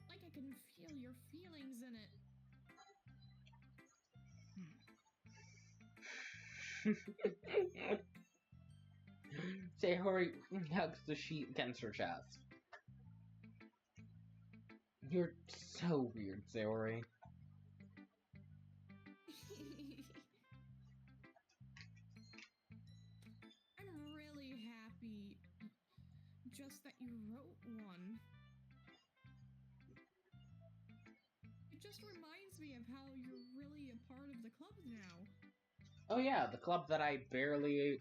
Like I can feel your feelings in it. Sayori hugs the sheet against her chest. You're so weird, Sayori. I'm really happy just that you wrote one. It just reminds me of how you're really a part of the club now. Oh yeah, the club that I barely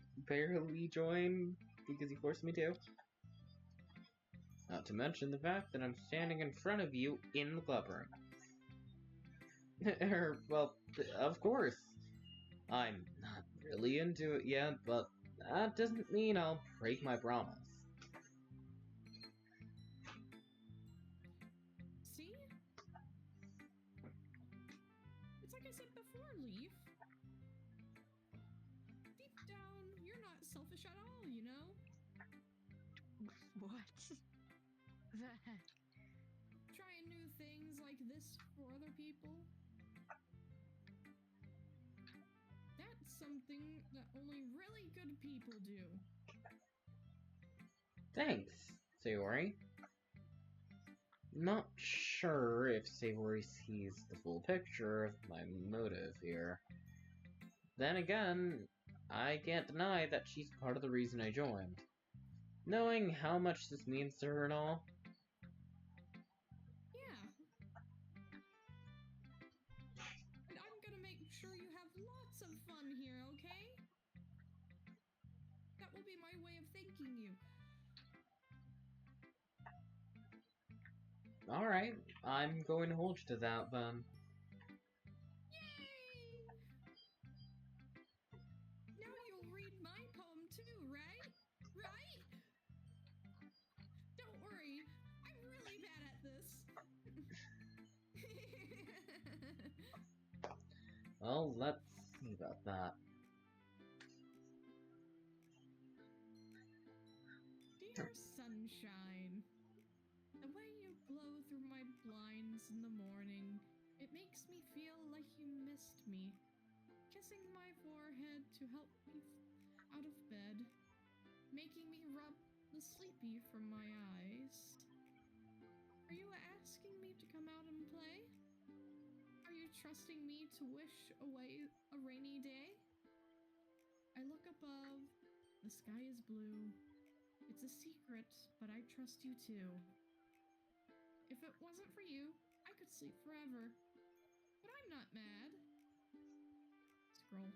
joined because you forced me to. Not to mention the fact that I'm standing in front of you in the club room. Well, of course. I'm not really into it yet, but that doesn't mean I'll break my promise. See? It's like I said before, Leaf. Deep down, you're not selfish at all, you know? What? The heck? Trying new things like this for other people. That's something that only really good people do. Thanks, Sayori. Not sure if Sayori sees the full picture of my motive here. Then again, I can't deny that she's part of the reason I joined. Knowing how much this means to her and all. Yeah. And I'm gonna make sure you have lots of fun here, okay? That will be my way of thanking you. Alright, I'm going to hold you to that then. Yay! Now you'll read my poem too, right? Right? Don't worry, I'm really bad at this. Well, let's see about that. Dear Sunshine, The way you blow through my blinds in the morning, it makes me feel like you missed me. Kissing my forehead to help me out of bed, making me rub the sleepy from my eyes. Are you asking me to come out and play? Are you trusting me to wish away a rainy day? I look above, the sky is blue. It's a secret, but I trust you too. If it wasn't for you, I could sleep forever. But I'm not mad. Scroll.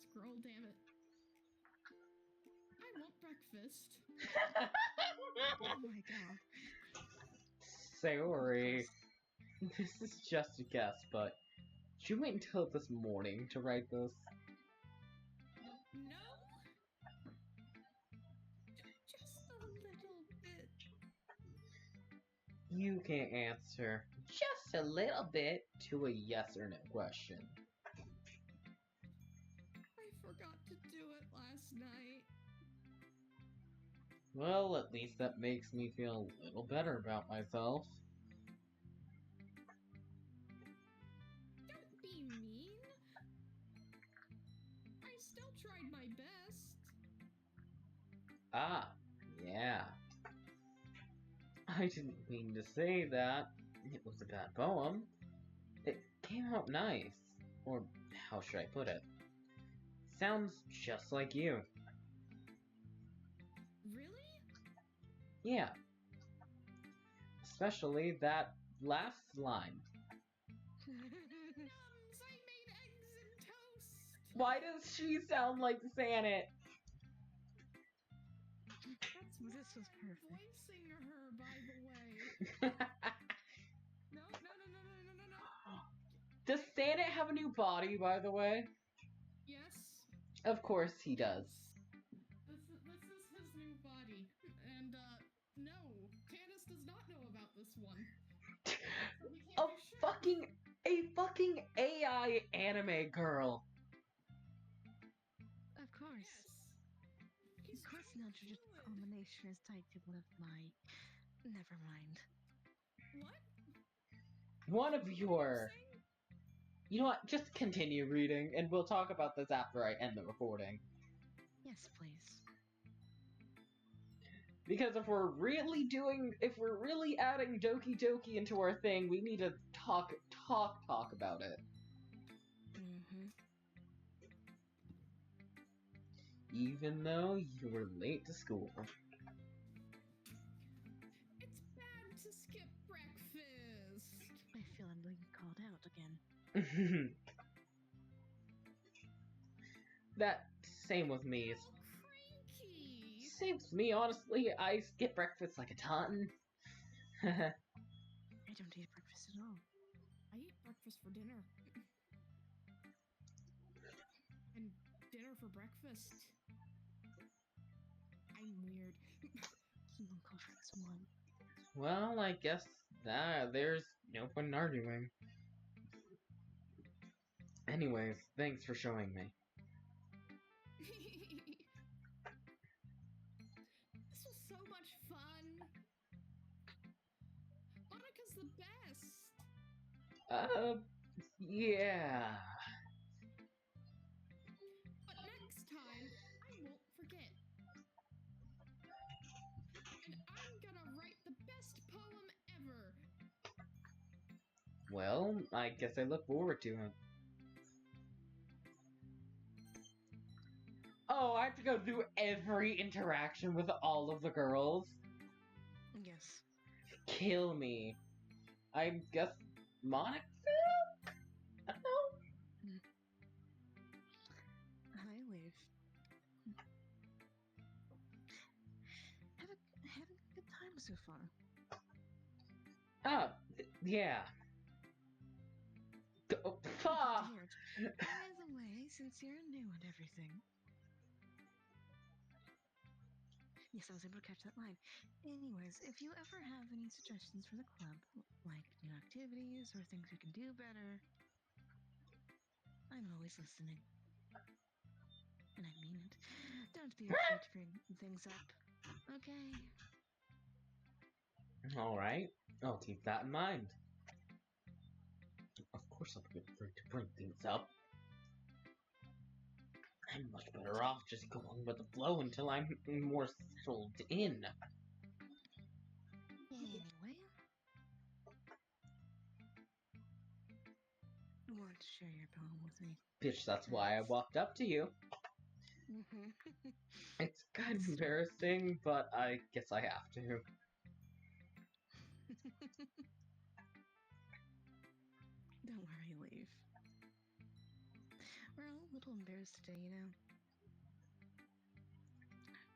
Scroll, damn it. I want breakfast. Oh my god. Sorry. This is just a guess, but did you wait until this morning to write this? No? Just a little bit. You can't answer just a little bit to a yes or no question. I forgot to do it last night. Well, at least that makes me feel a little better about myself. Don't be mean. I still tried my best. Ah, yeah. I didn't mean to say that. It was a bad poem. It came out nice. Or how should I put it? Sounds just like you. Really? Yeah. Especially that last line. I made eggs and toast. Why does she sound like Sanet? This was perfect. Voicing her, by the way. No. Does Sanet have a new body, by the way? Yes. Of course he does. This is his new body. And, no. Candace does not know about this one. So we can't be sure. A fucking AI anime girl. Of course. Yes. He's Of course, trying not to just do it. combination is tied to one of my. Never mind. What? One of What your... are you saying? You know what? Just continue reading, and we'll talk about this after I end the recording. Yes, please. Because if we're really adding Doki Doki into our thing, we need to talk about it. Mm-hmm. Even though you were late to school. It's bad to skip breakfast. I feel I'm being called out again. That, same with me. Oh, cranky. Same with me, honestly. I skip breakfast like a ton. I don't eat breakfast at all. I eat breakfast for dinner. And dinner for breakfast. I'm weird. Human culture is one. Well, I guess there's no point in arguing. Anyways, thanks for showing me. This was so much fun. Monica's the best. Yeah. But next time, I won't forget. And I'm gonna write the best poem ever. Well, I guess I look forward to it. Oh, I have to go through every interaction with all of the girls? Yes. Kill me. I guess Monica? I don't know. I leave. Having a good time so far. Yeah. Glad to hear it. By the way, since you're new and everything. Yes, I was able to catch that line. Anyways, if you ever have any suggestions for the club, like new activities or things we can do better, I'm always listening. And I mean it. Don't be afraid to bring things up. Okay? Alright, I'll keep that in mind. Of course I'm going to bring things up. I'm much better off just going with the flow until I'm more settled in. Anyway, you want to share your poem with me? Bitch, that's why I walked up to you. Mm-hmm. It's kind of embarrassing, but I guess I have to. Don't worry, Leaf. We're all a little embarrassed today, you know.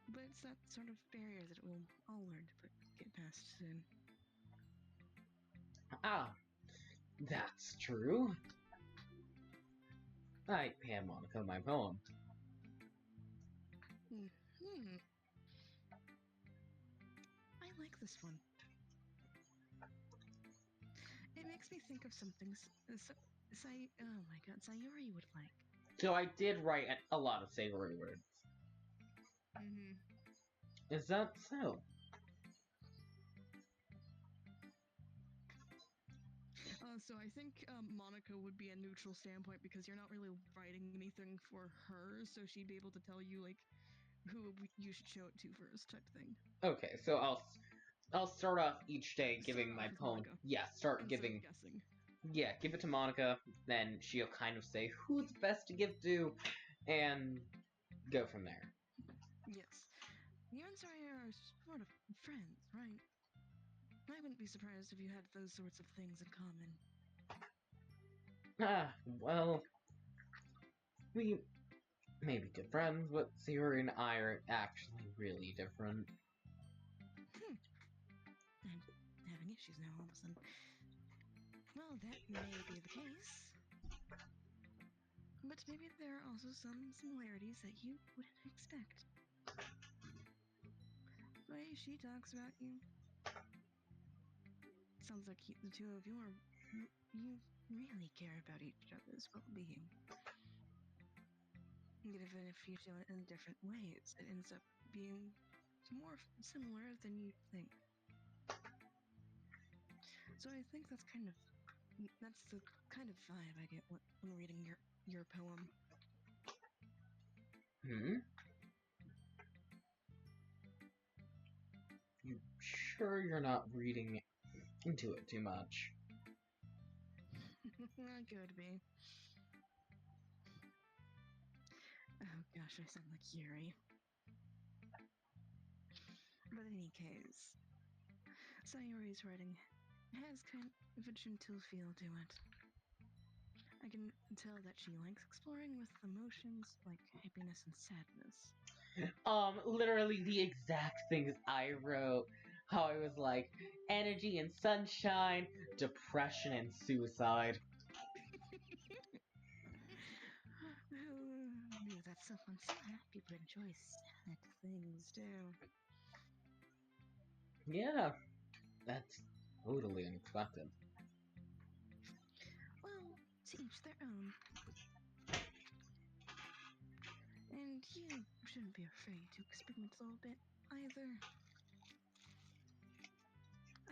But it's that sort of barrier that we'll all learn to get past soon. Ah, that's true. I hand Monica my poem. Hmm. I like this one. It makes me think of something oh my god, Sayori would like. So I did write a lot of savory words. Mm-hmm. Is that so? So I think Monica would be a neutral standpoint because you're not really writing anything for her, so she'd be able to tell you like who you should show it to first, type thing. Okay, so I'll start off each day giving Start my off with poem. Monica Yeah, start instead giving. of guessing. Yeah, give it to Monica. Then she'll kind of say who's best to give to, and go from there. Yes. You and Sayori are sort of friends, right? I wouldn't be surprised if you had those sorts of things in common. Ah, well, we may be good friends, but Sayori and I are actually really different. I'm having issues now all of a sudden. Well, that may be the case. But maybe there are also some similarities that you wouldn't expect. The way she talks about you. Sounds like the two of you you really care about each other's well-being. Even if you do it in different ways, it ends up being more similar than you'd think. So I think that's the kind of vibe I get when reading your poem. Hmm? You sure you're not reading into it too much? Could be. Oh gosh, I sound like Yuri. But in any case, Sayori's writing has kind of a genteel feel to it. I can tell that she likes exploring with emotions like happiness and sadness. Literally the exact things I wrote. How I was like, energy and sunshine, depression and suicide. Who knew that someone so happy would enjoy sad things too? Yeah, that's totally unexpected. Well, to each their own. And you shouldn't be afraid to experiment a little bit either.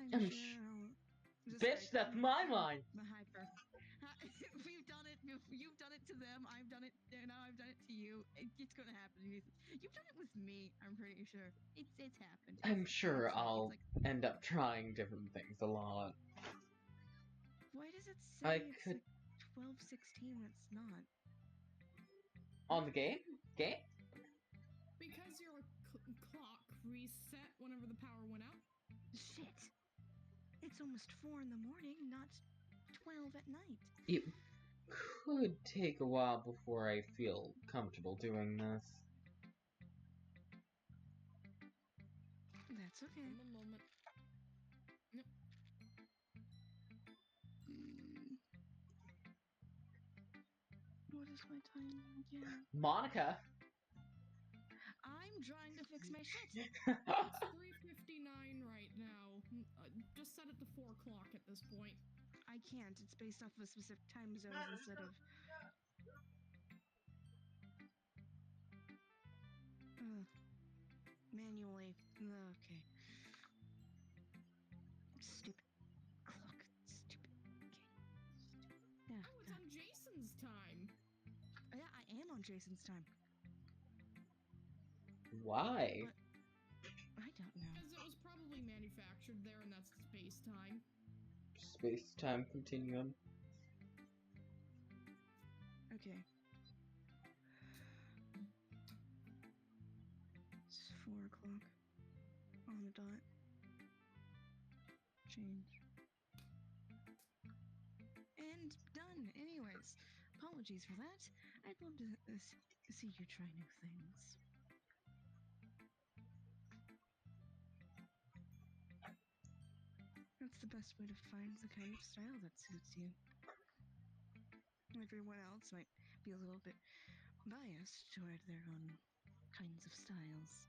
I'm I'm sure I'll just Bitch, that's my line! The hyper. We've done it. You've done it to them. I've done it. Now I've done it to you. It's gonna happen. You've done it with me. I'm pretty sure. It's happened. I'm sure it's funny. I'll It's like, end up trying different things a lot. why does it I say it's could... like 12:16 when it's not? On the game? Game? Because your clock reset whenever the power went out. Shit! It's almost 4 in the morning, not 12 at night. It could take a while before I feel comfortable doing this. That's okay. In a moment. Yep. What is my time again? Monica! I'm trying to fix my shit. It's 3:59 right now. Just set it to 4 o'clock at this point. I can't. It's based off of specific time zones instead of. Manually. Okay. time. Yeah, I am on Jason's time. Why? But I don't know. Because it was probably manufactured there, and that's space time. Space-time continuum. Okay. It's 4 o'clock. On the dot. Change. And done. Anyways, apologies for that. I'd love to see you try new things. That's the best way to find the kind of style that suits you. Everyone else might be a little bit biased toward their own kinds of styles.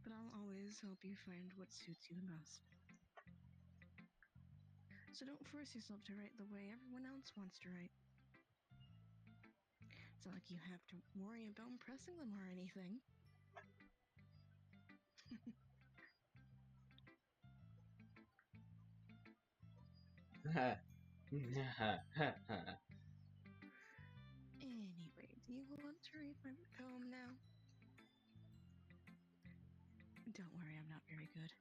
But I'll always help you find what suits you the most. So don't force yourself to write the way everyone else wants to write. It's not like you have to worry about impressing them or anything. Anyway, do you want to read my poem now? Don't worry, I'm not very good.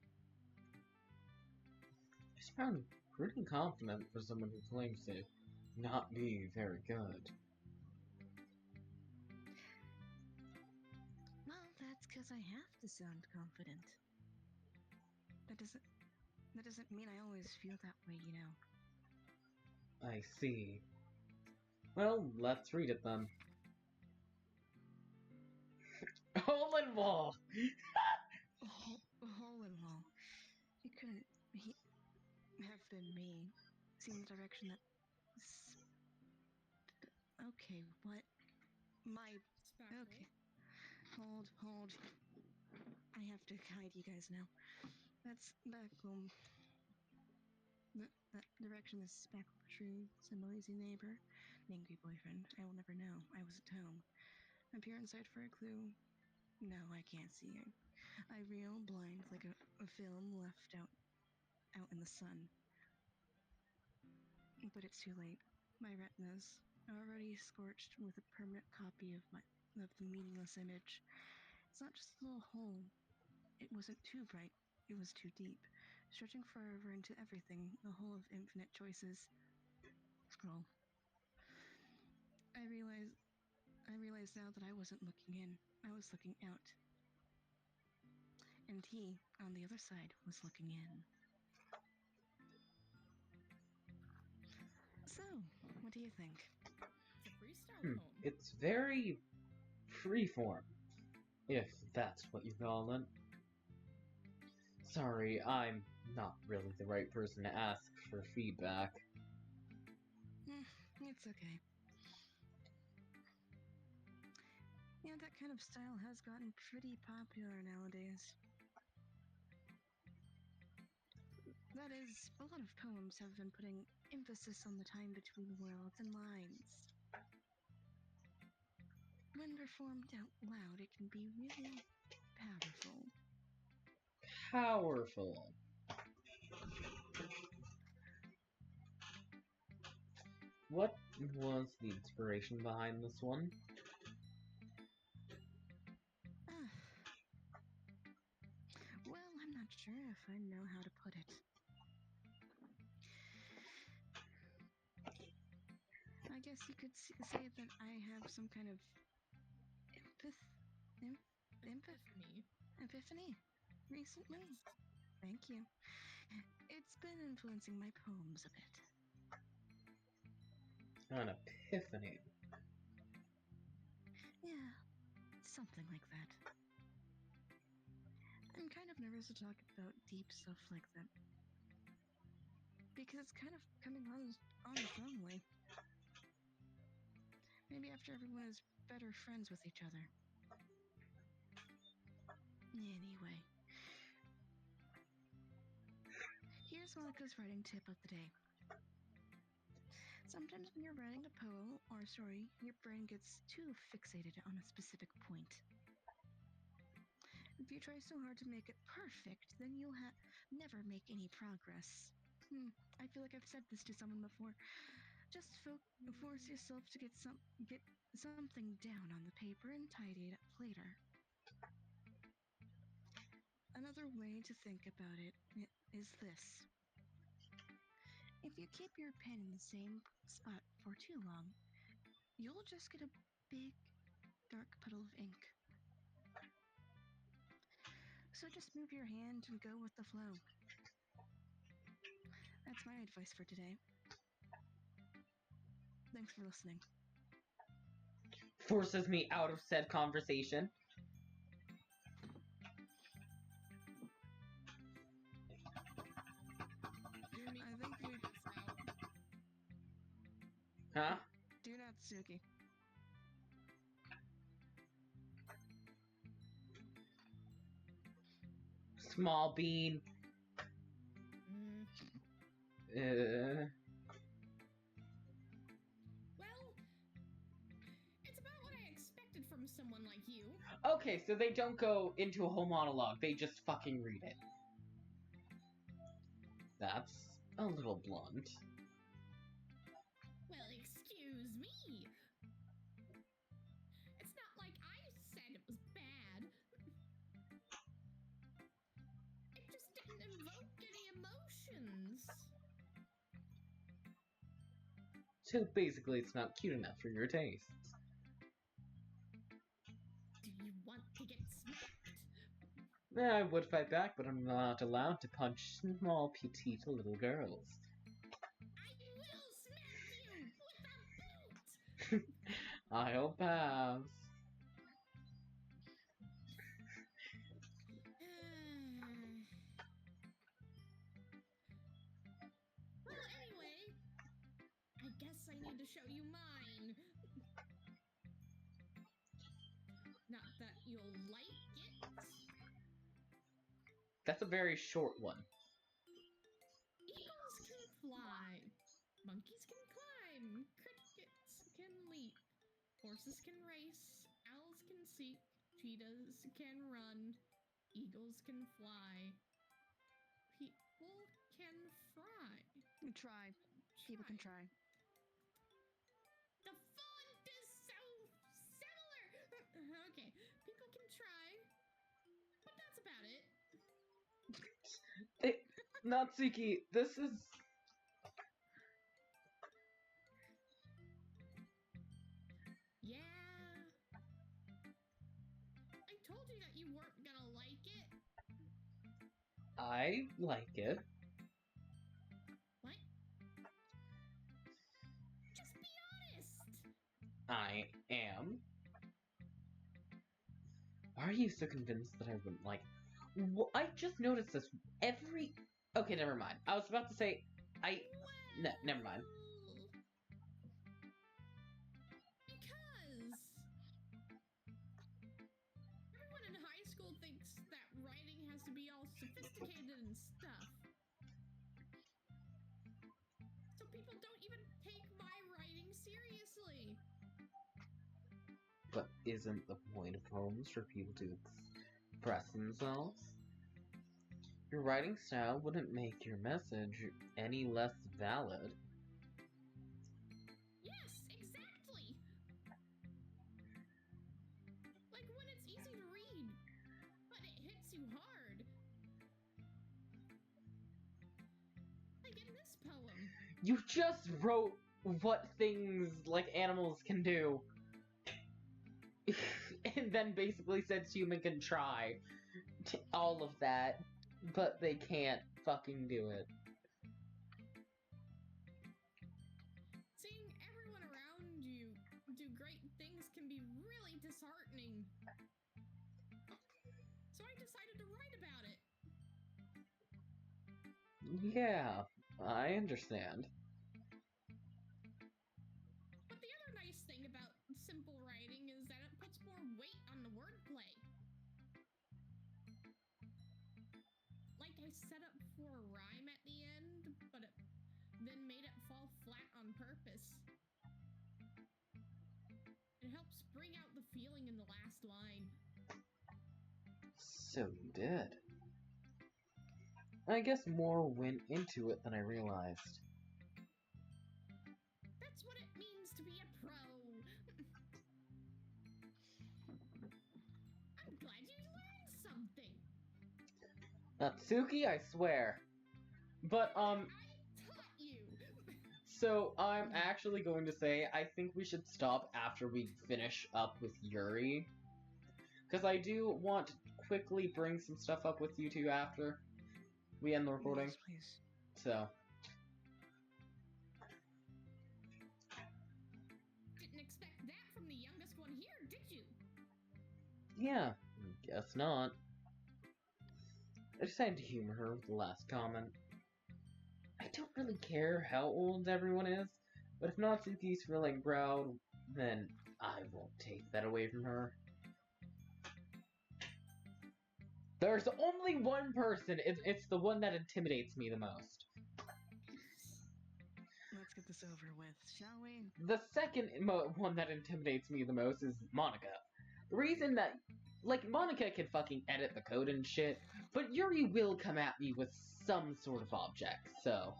I sound pretty confident for someone who claims to not be very good. Well, that's because I have to sound confident. That doesn't mean I always feel that way, you know. I see. Well, let's read it then. Hole in wall! Hole in wall. He couldn't have been me. Seen the direction that... Okay, what? My... Spackle. Okay. Hold. I have to hide you guys now. That's back home. That direction is Spackle Protrudes, a noisy neighbor, an angry boyfriend. I will never know. I was at home. I peer inside for a clue. No, I can't see it. I reel blind like a film left out in the sun. But it's too late. My retinas are already scorched with a permanent copy of the meaningless image. It's not just a little hole. It wasn't too bright. It was too deep, stretching forever into everything, a hole of infinite choices. Scroll. I realize now that I wasn't looking in. I was looking out. And he, on the other side, was looking in. So, what do you think? It's a freestyle poem. It's very freeform, if that's what you call it. Sorry, I'm not really the right person to ask for feedback. It's okay. Yeah, that kind of style has gotten pretty popular nowadays. That is, a lot of poems have been putting emphasis on the time between worlds and lines. When performed out loud, it can be really powerful. Powerful. What was the inspiration behind this one? Well, I'm not sure if I know how to put it. I guess you could say that I have some kind of epiphany recently. Thank you. It's been influencing my poems a bit. An epiphany. Yeah, something like that. I'm kind of nervous to talk about deep stuff like that. Because it's kind of coming on strongly. Maybe after everyone is better friends with each other. Anyway. Here's Monica's writing tip of the day. Sometimes when you're writing a poem or a story, your brain gets too fixated on a specific point. If you try so hard to make it perfect, then you'll never make any progress. I feel like I've said this to someone before. Just force yourself to get something down on the paper and tidy it up later. Another way to think about it is this. If you keep your pen in the same spot for too long, you'll just get a big, dark puddle of ink. So just move your hand and go with the flow. That's my advice for today. Thanks for listening. Forces me out of said conversation. I think we out. Huh? Do not, Suki. Small bean. Well, it's about what I expected from someone like you. Okay, so they don't go into a whole monologue, they just fucking read it. That's a little blunt. Well, excuse me. It's not like I said it was bad. It just didn't invoke any emotions. So basically, it's not cute enough for your taste. Do you want to get smacked? I would fight back, but I'm not allowed to punch small, petite little girls. I will smack you with a boot! I'll pass. Well, anyway, I guess I need to show you mine. Not that you'll like it. That's a very short one. Eagles can fly. Monkeys can climb. Crickets can leap. Horses can race. Owls can seek. Cheetahs can run. Eagles can fly. People can fry. Try. People can try. The font is so similar! Okay, people can try. But that's about it. Hey, Natsuki, this is... Yeah. I told you that you weren't gonna like it. I like it. What? Just be honest. I am. Why are you so convinced that I wouldn't like it? Well, I just noticed this every... Okay, never mind. I was about to say... No, never mind. Because everyone in high school thinks that writing has to be all sophisticated and stuff. So people don't even take my writing seriously. But isn't the point of poems for people to express themselves? Your writing style wouldn't make your message any less valid. Yes, exactly. Like when it's easy to read, but it hits you hard. Like in this poem. You just wrote what things like animals can do. And then basically said human can try all of that, but they can't fucking do it. Seeing everyone around you do great things can be really disheartening. So I decided to write about it. Yeah, I understand. But the other nice thing about simple writing is that it puts more weight on the wordplay. Like I set up for a rhyme at the end, but it then made it fall flat on purpose. It helps bring out the feeling in the last line. So you did. I guess more went into it than I realized. it means to be a pro. I'm glad you learned something. Natsuki, I swear. But, I taught you. so I'm actually going to say I think we should stop after we finish up with Yuri. Because I do want to quickly bring some stuff up with you two after we end the recording. Yes, please. So, Didn't expect that from the youngest one here, did you? yeah, guess not. I decided to humor her with the last comment. I don't really care how old everyone is, but if Natsuki's feeling proud, then I won't take that away from her. There's only one person, it's the one that intimidates me the most. Let's get this over with, shall we? The second one that intimidates me the most is Monica. The reason that, like, Monica can fucking edit the code and shit, but Yuri will come at me with some sort of object, so...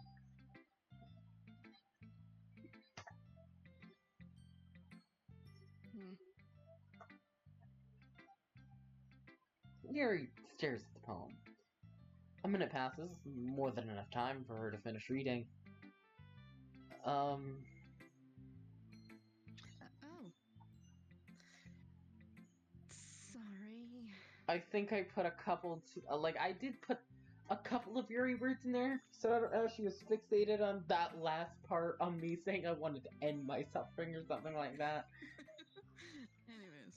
Yuri stares at the poem. A minute passes, more than enough time for her to finish reading. Oh. Sorry. I think I put a couple, I did put a couple of Yuri words in there, so I don't know if she was fixated on that last part on me saying I wanted to end my suffering or something like that. Anyways.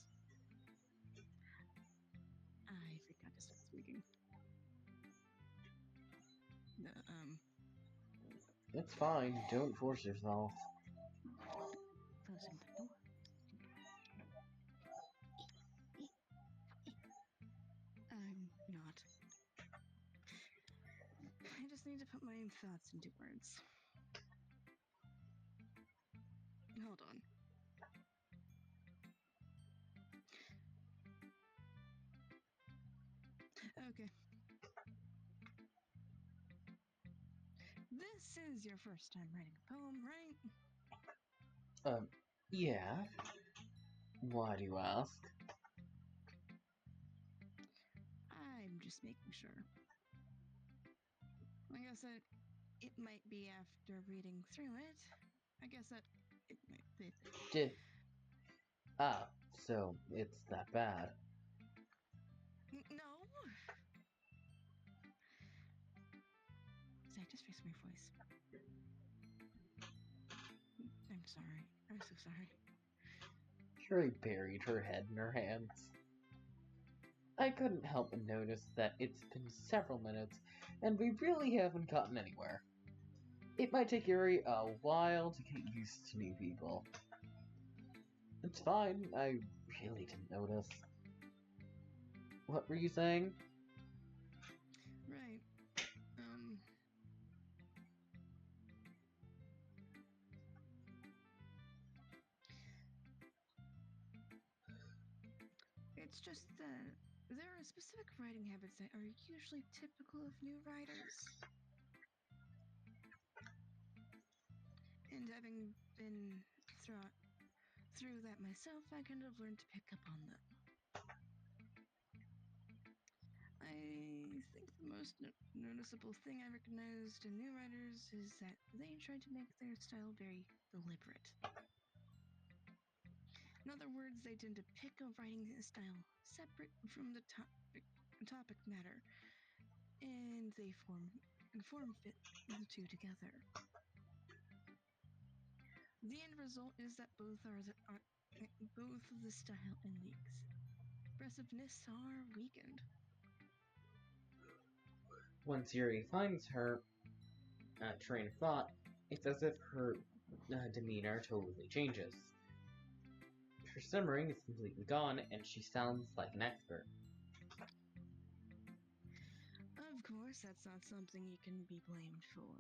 I forgot to start speaking. No, It's fine, don't force yourself. closing the door. I'm not. I just need to put my thoughts into words. Hold on. Okay. This is your first time writing a poem, right? Yeah. Why do you ask? I'm just making sure. I guess that it might be after reading through it. I guess that it might be. So it's that bad. No. Zach, just fix my voice. I'm sorry. I'm so sorry. Yuri buried her head in her hands. I couldn't help but notice that it's been several minutes, and we really haven't gotten anywhere. It might take Yuri a while to get used to new people. It's fine, I really didn't notice. What were you saying? Right. It's just that there are specific writing habits that are usually typical of new writers. And having been through that myself, I kind of learned to pick up on them. I think the most noticeable thing I recognized in new writers is that they try to make their style very deliberate. In other words, they tend to pick a writing style separate from the topic matter, and they form fit the two together. The end result is that both of the style and the expressiveness are weakened. Once Yuri finds her train of thought, it's as if her demeanor totally changes. Her simmering is completely gone, and she sounds like an expert. Of course, that's not something you can be blamed for.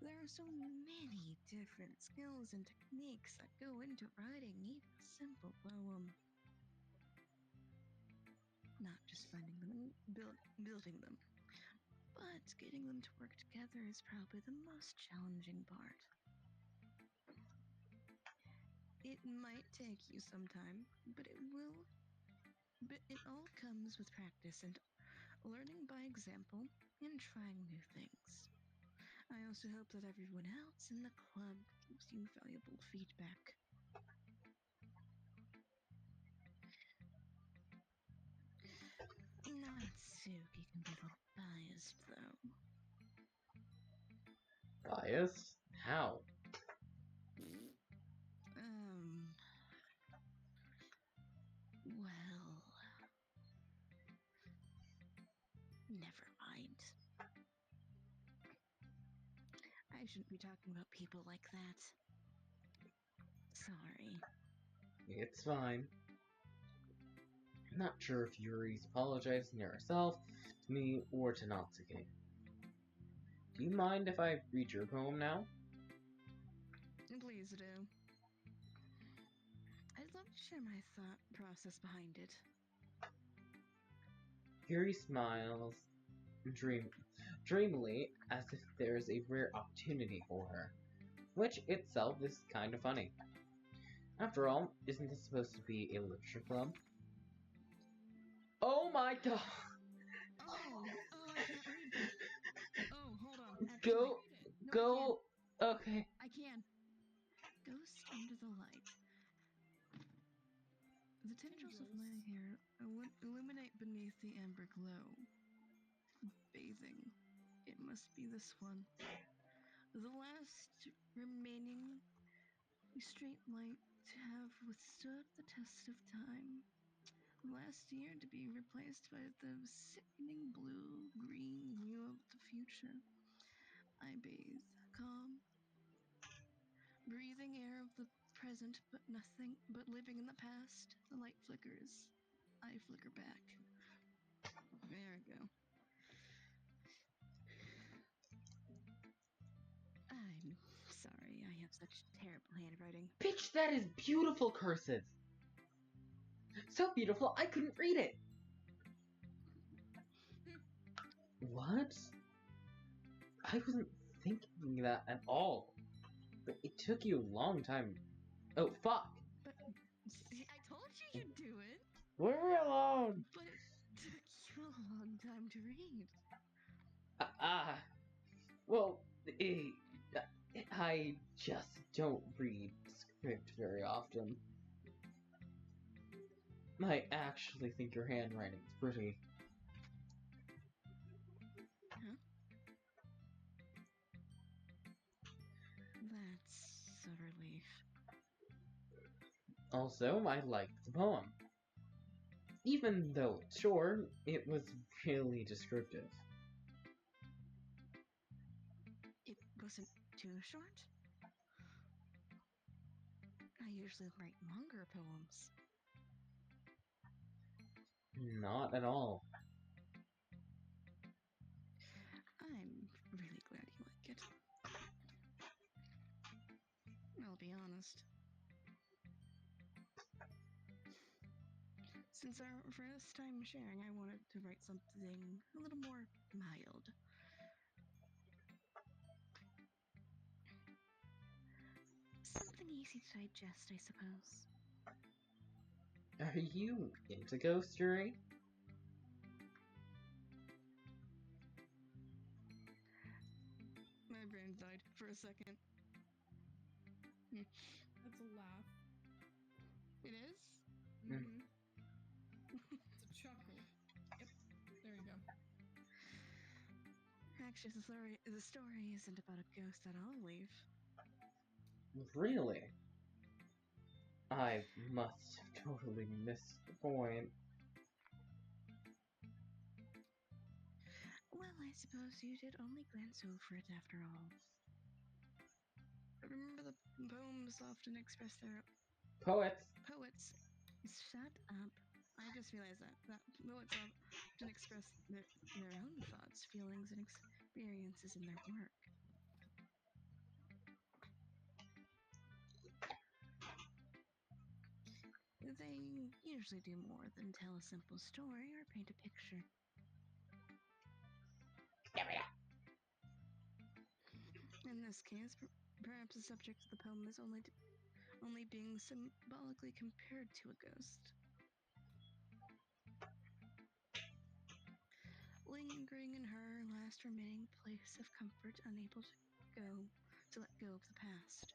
There are so many different skills and techniques that go into writing even a simple poem. Not just finding them and building them, but getting them to work together is probably the most challenging part. might take you some time, but it will. But it all comes with practice and learning by example and trying new things. I also hope that everyone else in the club gives you valuable feedback. Natsuki can be a little biased, though. Biased? How? Well, never mind. I shouldn't be talking about people like that. Sorry. It's fine. I'm not sure if Yuri's apologizing to herself, to me, or to Natsuki. Do you mind if I read your poem now? Please do. I'd love to share my thought process behind it. Yuri smiles dreamily as if there's a rare opportunity for her, which itself is kind of funny. After all, isn't this supposed to be a literature club? Oh my god! Oh, I can't read that. Oh, hold on. Actually, Go! no, Go! Okay. I can. Ghost under the light. The tendrils of my hair illuminate beneath the amber glow. Bathing. It must be this one. The last remaining straight light to have withstood the test of time. Last year to be replaced by the sickening blue-green hue of the future. I bathe, calm, breathing air of the present, but living in the past. The light flickers. I flicker back. There we go. I'm sorry, I have such terrible handwriting. Bitch, that is beautiful cursive! So beautiful, I couldn't read it! What? I wasn't thinking that at all. But it took you a long time. Oh, fuck! But see, I told you you'd do it. Leave me alone! But it took you a long time to read. Well, I just don't read script very often. I actually think your handwriting's pretty. Huh? That's a relief. Also, I liked the poem. Even though it's short, it was really descriptive. It wasn't too short. I usually write longer poems. Not at all. I'm really glad you like it. I'll be honest. Since our first time sharing, I wanted to write something a little more mild. Something easy to digest, I suppose. Are you into Ghost Jury? My brain died for a second. That's a laugh. It is? Mm-hmm. It's a chuckle. Yep. There you go. Actually, the story isn't about a ghost at all, Leaf. Really? I must have totally missed the point. Well, I suppose you did only glance over it after all. Remember the poems often express their Poets! poets. Shut up. I just realized that poets often express their own thoughts, feelings, and experiences in their work. They usually do more than tell a simple story or paint a picture. In this case, perhaps the subject of the poem is only being symbolically compared to a ghost. Lingering in her last remaining place of comfort, unable to let go of the past.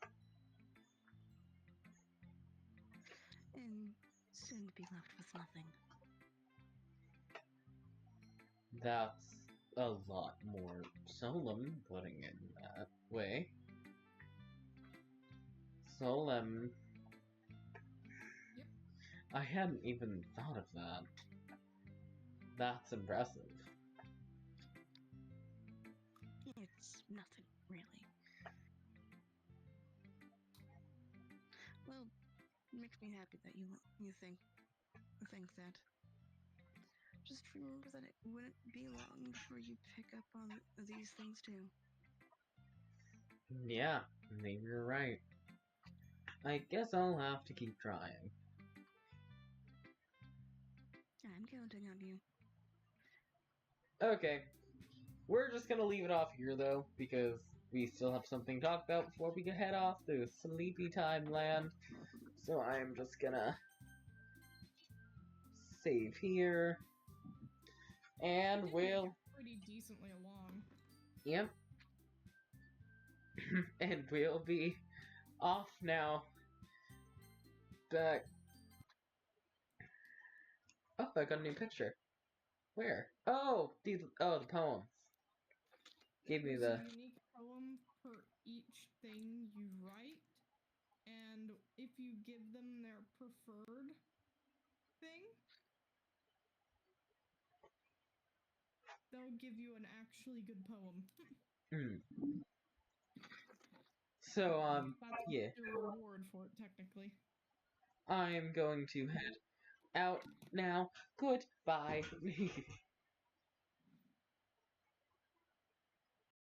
And soon to be left with nothing. That's a lot more solemn putting it in that way. Solemn. Yep. I hadn't even thought of that. That's impressive. It's nothing, really. Well, it makes me happy that you think that. Just remember that it wouldn't be long before you pick up on these things too. Yeah, maybe you're right. I guess I'll have to keep trying. I'm counting on you. Okay, we're just gonna leave it off here though, because we still have something to talk about before we can head off to Sleepy Time Land. So I'm just gonna save here. And we'll... pretty decently along. Yep. And we'll be off now. But... Oh, I got a new picture. Where? Oh, the poems. Give me There's the... a unique poem per each thing you write, and if you give them their preferred thing, they'll give you an actually good poem. So, That's yeah. the reward for it, technically. I'm going to head out now. Goodbye.